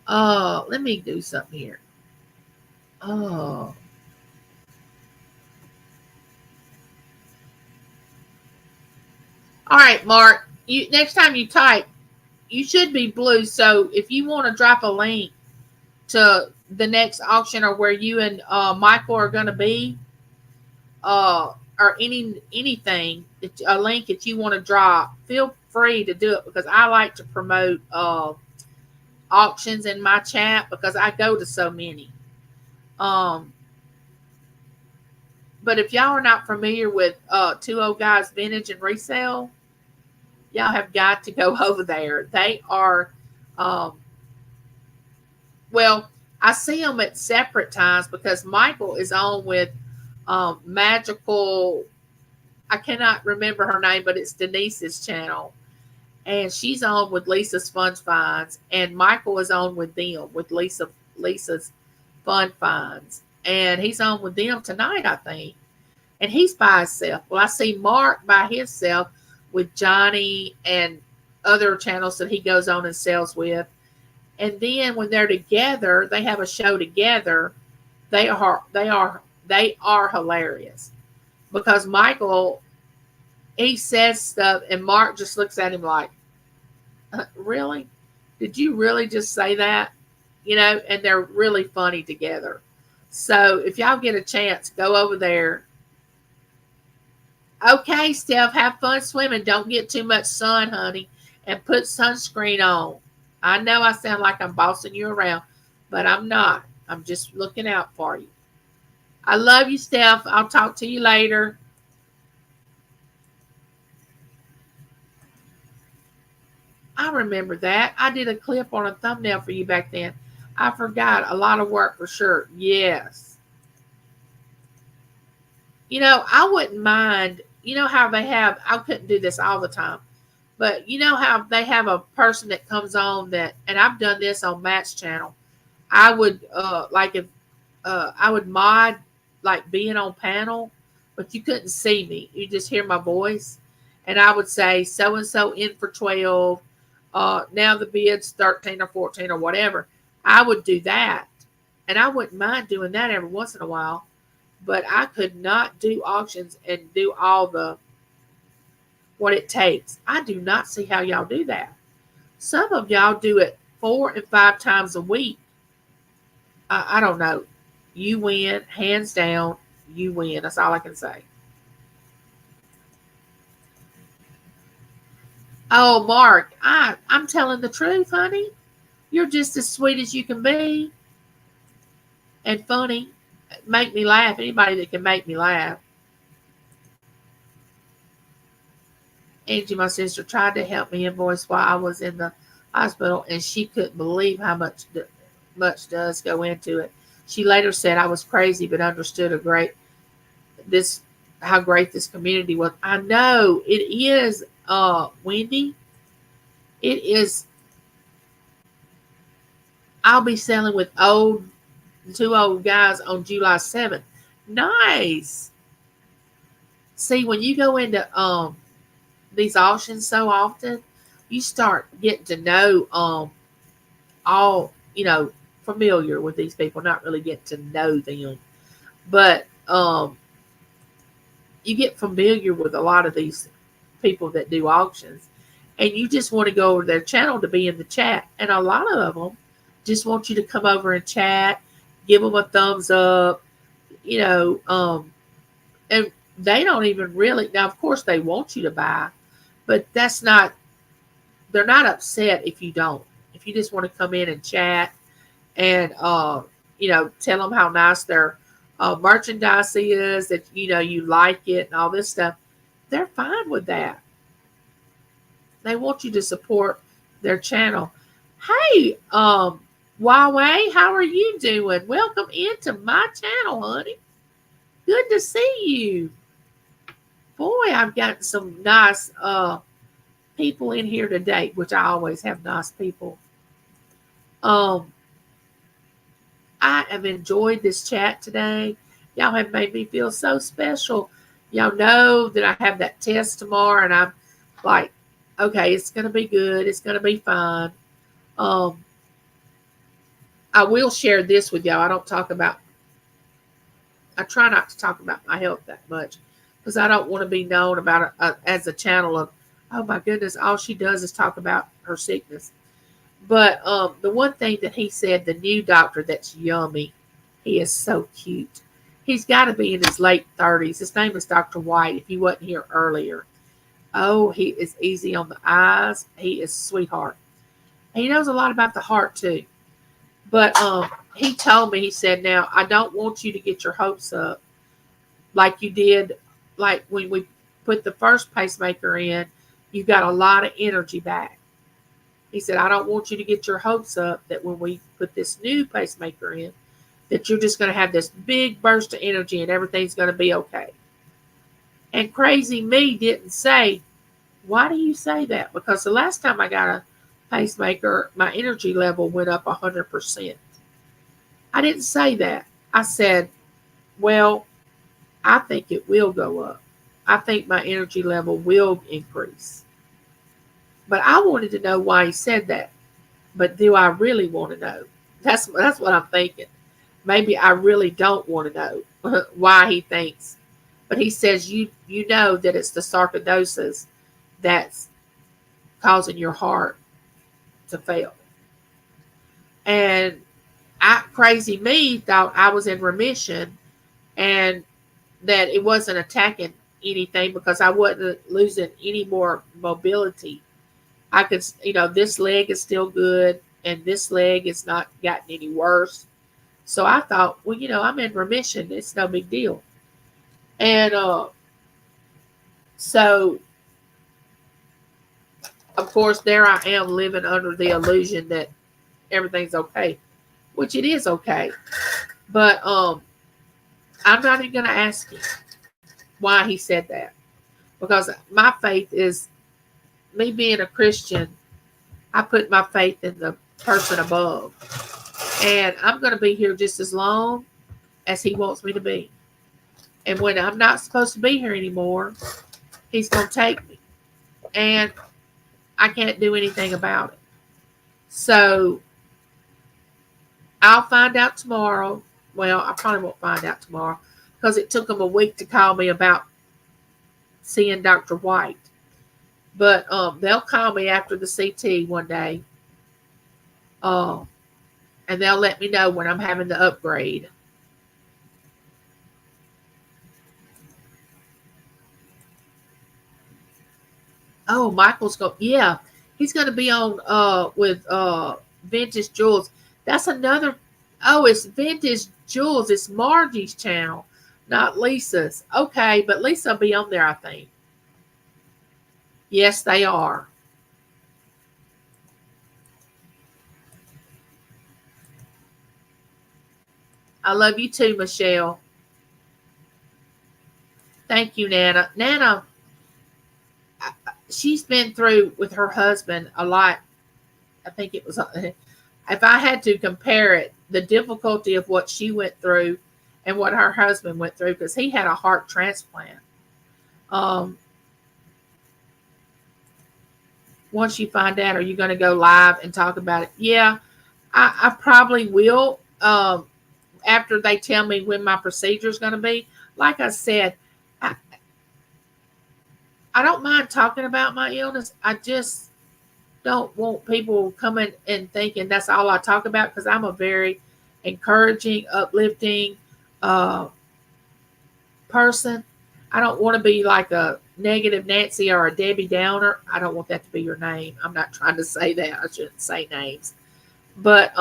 Let me do something here. Oh, all right, Mark. You next time you type, you should be blue. So if you want to drop a link to the next auction or where you and Michael are going to be, or anything, a link that you want to drop, feel free to do it because I like to promote auctions in my chat because I go to so many. Um, but if y'all are not familiar with Two Old Guys Vintage and Resale, y'all have got to go over there. They are, um, well, I see them at separate times because Michael is on with Magical. I cannot remember her name, but it's Denise's channel. And she's on with Lisa's Fun Finds. And Michael is on with them, with Lisa's Fun Finds. And he's on with them tonight, I think. And he's by himself. Well, I see Mark by himself with Johnny and other channels that he goes on and sells with. And then when they're together, they have a show together. They are hilarious because Michael, he says stuff and Mark just looks at him like, really? Did you really just say that? You know, and they're really funny together. So if y'all get a chance, go over there. Okay, Steph, have fun swimming. Don't get too much sun, honey, and put sunscreen on. I know I sound like I'm bossing you around, but I'm not. I'm just looking out for you. I love you, Steph. I'll talk to you later. I remember that. I did a clip on a thumbnail for you back then. I forgot. A lot of work for sure. Yes. You know, I wouldn't mind. You know how they have, I couldn't do this all the time, but you know how they have a person that comes on that, and I've done this on Matt's channel. I would, like if, I would mod, like being on panel, but you couldn't see me. You just hear my voice. And I would say, so and so in for 12. Now the bid's 13 or 14 or whatever. I would do that. And I wouldn't mind doing that every once in a while. But I could not do auctions and do all the what it takes. I do not see how y'all do that. Some of y'all do it 4 and 5 times a week. I don't know. You win, hands down. You win. That's all I can say. Oh, Mark, I'm telling the truth, honey. You're just as sweet as you can be and funny. Make me laugh. Anybody that can make me laugh. Angie, my sister, tried to help me invoice while I was in the hospital, and she couldn't believe how much does go into it. She later said I was crazy, but understood this how great this community was. I know it is, Wendy. It is. I'll be selling with two old guys on July 7th. Nice. See, when you go into these auctions so often, you start getting to know all, familiar with these people, not really get to know them. But you get familiar with a lot of these people that do auctions, and you just want to go over their channel to be in the chat. And a lot of them just want you to come over and chat, give them a thumbs up, and they don't even really, now of course they want you to buy, but they're not upset if you don't. If you just want to come in and chat and tell them how nice their merchandise is, that you like it and all this stuff. They're fine with that. They want you to support their channel. Hey, Huawei, how are you doing? Welcome into my channel, honey. Good to see you. Boy, I've got some nice people in here today, which I always have nice people. I have enjoyed this chat today. Y'all have made me feel so special. Y'all know that I have that test tomorrow, and I'm like, okay, it's going to be good. It's going to be fine. I will share this with y'all. I try not to talk about my health that much because I don't want to be known about it as a channel of, oh my goodness, all she does is talk about her sickness. But the one thing that he said, the new doctor that's yummy, he is so cute. He's got to be in his late 30s. His name is Dr. White, if he wasn't here earlier. Oh, he is easy on the eyes. He is a sweetheart. And he knows a lot about the heart, too. But he told me, he said, now, I don't want you to get your hopes up like you did, like when we put the first pacemaker in, you got a lot of energy back. He said, I don't want you to get your hopes up that when we put this new pacemaker in, that you're just going to have this big burst of energy and everything's going to be okay. And crazy me didn't say, why do you say that? Because the last time I got a pacemaker, my energy level went up 100%. I didn't say that. I said, well, I think it will go up. I think my energy level will increase. But I wanted to know why he said that. But do I really want to know? That's what I'm thinking. Maybe I really don't want to know why he thinks. But he says you know that it's the sarcoidosis that's causing your heart to fail. And crazy me thought I was in remission and that it wasn't attacking anything because I wasn't losing any more mobility. I could, this leg is still good and this leg is not gotten any worse. So I thought, well, I'm in remission. It's no big deal. And so, of course, there I am living under the illusion that everything's okay, which it is okay. But I'm not even going to ask him why he said that. Because my faith is, me being a Christian, I put my faith in the person above. And I'm going to be here just as long as he wants me to be. And when I'm not supposed to be here anymore, he's going to take me. And I can't do anything about it. So I'll find out tomorrow. Well, I probably won't find out tomorrow because it took them a week to call me about seeing Dr. White. But they'll call me after the CT one day. And they'll let me know when I'm having the upgrade. Oh, Michael's going. Yeah, he's going to be on with Vintage Jewels. That's another. Oh, it's Vintage Jewels. It's Margie's channel, not Lisa's. Okay, but Lisa will be on there, I think. Yes, they are. I love you too, Michelle. Thank you, Nana. Nana, she's been through with her husband a lot. I think it was, if I had to compare it, the difficulty of what she went through and what her husband went through, because he had a heart transplant. Once you find out, are you going to go live and talk about it? Yeah, I probably will. After they tell me when my procedure is going to be. Like I said, I don't mind talking about my illness. I just don't want people coming and thinking that's all I talk about, because I'm a very encouraging, uplifting person. I don't want to be like a negative Nancy or a Debbie Downer. I don't want that to be your name. I'm not trying to say that. I shouldn't say names. But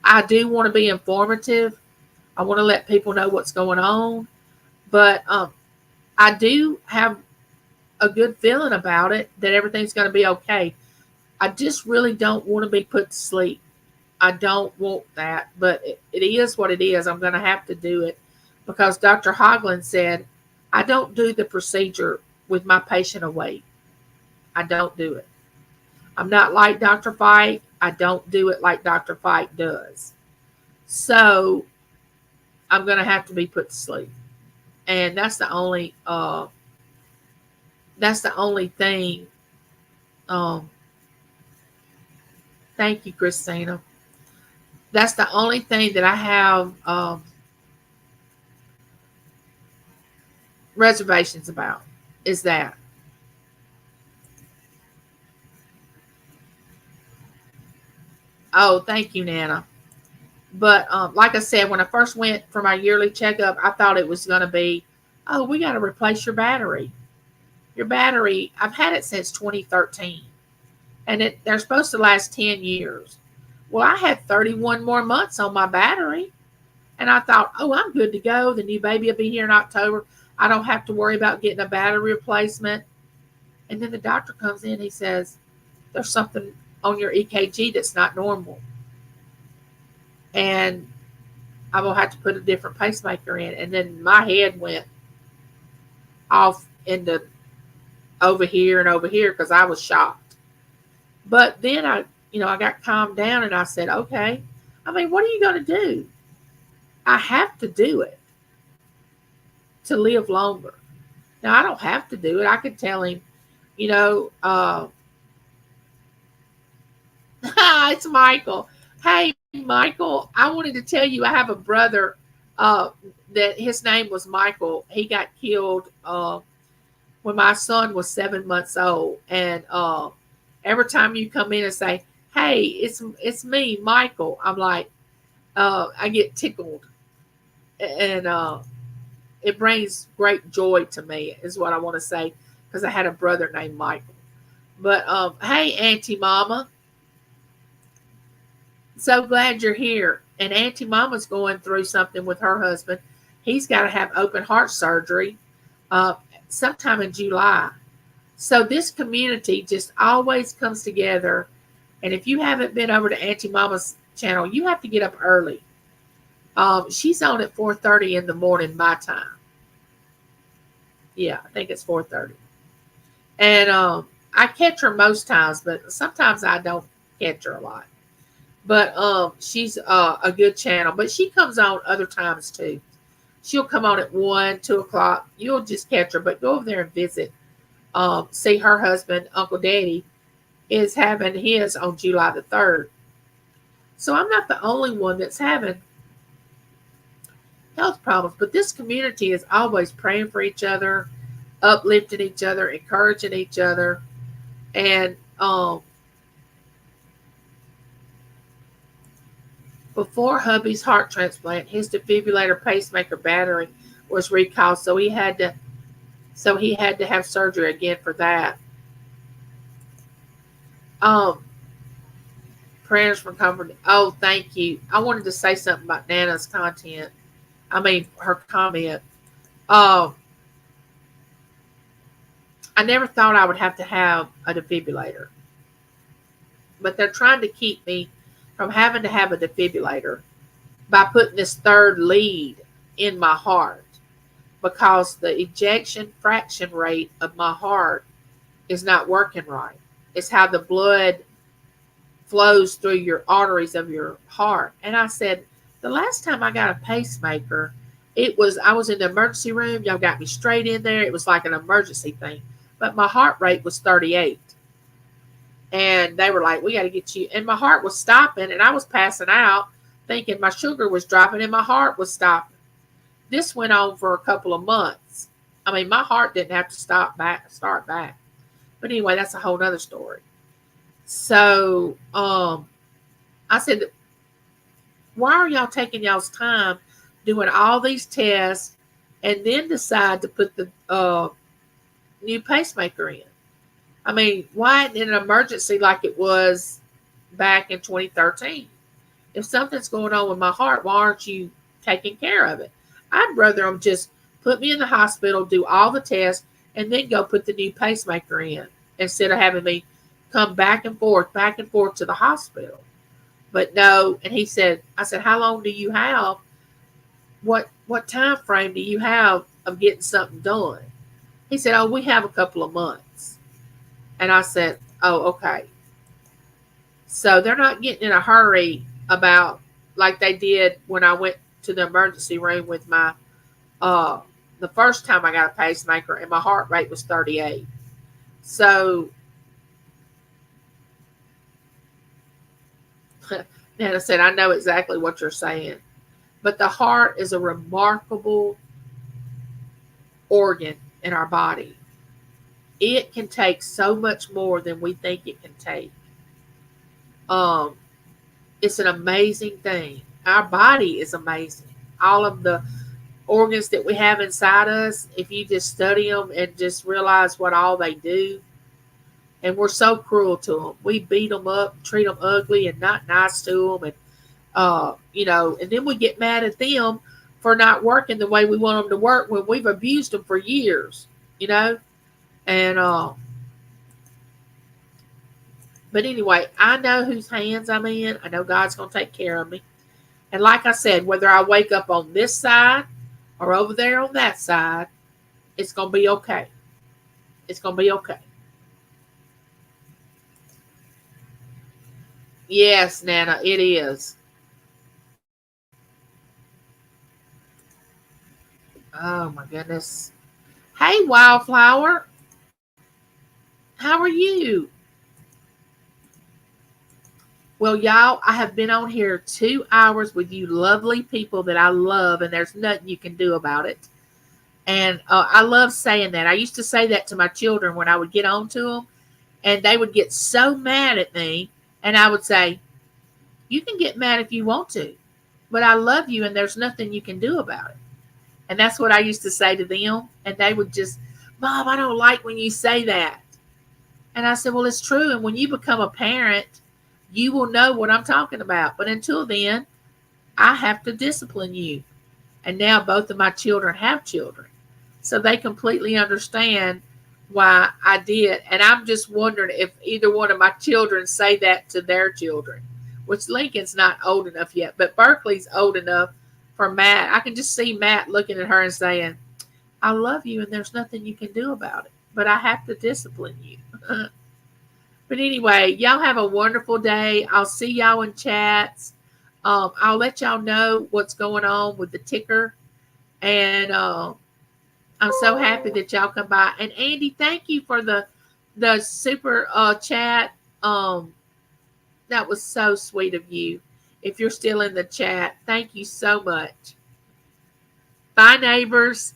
I do want to be informative. I want to let people know what's going on, but I do have a good feeling about it that everything's going to be okay. I just really don't want to be put to sleep. I don't want that, but it is what it is. I'm going to have to do it because Dr. Hoagland said I don't do the procedure with my patient awake. I don't do it. I'm not like Dr. Fike. I don't do it like Dr. Fike does. So I'm going to have to be put to sleep, and that's the only thing. Um, Thank you, Christina. That's the only thing that I have reservations about is that. Oh, thank you, Nana. But like I said, when I first went for my yearly checkup, I thought it was going to be, oh, we got to replace your battery. Your battery, I've had it since 2013, and they're supposed to last 10 years. Well, I had 31 more months on my battery, and I thought, oh, I'm good to go. The new baby will be here in October. I don't have to worry about getting a battery replacement. And then the doctor comes in, he says, there's something on your EKG that's not normal. And I will have to put a different pacemaker in. And then my head went off into over here and over here because I was shocked. But then I got calmed down and I said, okay, I mean, what are you going to do? I have to do it to live longer. Now, I don't have to do it. I could tell him, you know, it's Michael. Hey, Michael, I wanted to tell you I have a brother uh, that his name was Michael. He got killed when my son was 7 months old. And every time you come in and say, hey, it's me, Michael, I'm like, I get tickled. And it brings great joy to me, is what I want to say, because I had a brother named Michael. But hey, Auntie Mama, so glad you're here. And Auntie Mama's going through something with her husband. He's got to have open heart surgery uh, sometime in July. So this community just always comes together. And if you haven't been over to Auntie Mama's channel, you have to get up early. She's on at 4:30 in the morning, my time. Yeah, I think it's 4:30. And I catch her most times, but sometimes I don't catch her a lot. But she's a good channel. But she comes on other times too. She'll come on at 1, 2 o'clock. You'll just catch her, but go over there and visit. See her husband, Uncle Daddy, is having his on July the 3rd. So I'm not the only one that's having health problems, but this community is always praying for each other, uplifting each other, encouraging each other. And before hubby's heart transplant, his defibrillator pacemaker battery was recalled, so he had to have surgery again for that. Um, Prayers for comfort. Oh, thank you. I wanted to say something about Nana's content. I mean, her comment. Um, I never thought I would have to have a defibrillator, but they're trying to keep me from having to have a defibrillator by putting this third lead in my heart, because the ejection fraction rate of my heart is not working right. It's how the blood flows through your arteries of your heart. And I said, the last time I got a pacemaker, I was in the emergency room. Y'all got me straight in there. It was like an emergency thing. But my heart rate was 38. And they were like, we got to get you. And my heart was stopping, and I was passing out thinking my sugar was dropping and my heart was stopping. This went on for a couple of months. I mean, my heart didn't have to start back. But anyway, that's a whole other story. So I said, why are y'all taking y'all's time doing all these tests and then decide to put the new pacemaker in? I mean, why in an emergency like it was back in 2013? If something's going on with my heart, why aren't you taking care of it? I'd rather them just put me in the hospital, do all the tests, and then go put the new pacemaker in instead of having me come back and forth to the hospital. But no, and he said, I said, how long do you have? What time frame do you have of getting something done? He said, oh, we have a couple of months. And I said, oh, okay. So they're not getting in a hurry about like they did when I went to the emergency room with my uh the first time I got a pacemaker and my heart rate was 38. So Nana said, I know exactly what you're saying. But the heart is a remarkable organ in our body. It can take so much more than we think it can take. Um, it's an amazing thing. Our body is amazing. All of the organs that we have inside us, if you just study them and just realize what all they do, and we're so cruel to them. We beat them up, treat them ugly, and not nice to them, and and then we get mad at them for not working the way we want them to work when we've abused them for years, you know. And but anyway, I know whose hands I'm in. I know God's going to take care of me. And like I said, whether I wake up on this side or over there on that side, it's going to be okay. It's going to be okay. Yes, Nana, it is. Oh my goodness. Hey, Wildflower, how are you? Well, y'all, I have been on here 2 hours with you lovely people that I love, and there's nothing you can do about it. And I love saying that. I used to say that to my children when I would get on to them, and they would get so mad at me. And I would say, you can get mad if you want to, but I love you, and there's nothing you can do about it. And that's what I used to say to them. And they would just, Mom, I don't like when you say that. And I said, well, it's true. And when you become a parent, you will know what I'm talking about. But until then, I have to discipline you. And now both of my children have children. So they completely understand why I did. And I'm just wondering if either one of my children say that to their children, which Lincoln's not old enough yet, but Berkeley's old enough for Matt. I can just see Matt looking at her and saying, I love you and there's nothing you can do about it, but I have to discipline you. But anyway, y'all have a wonderful day. I'll see y'all in chats. I'll let y'all know what's going on with the ticker. And I'm so happy that y'all come by. And Andy, thank you for the super chat. That was so sweet of you. If you're still in the chat, thank you so much. Bye, neighbors.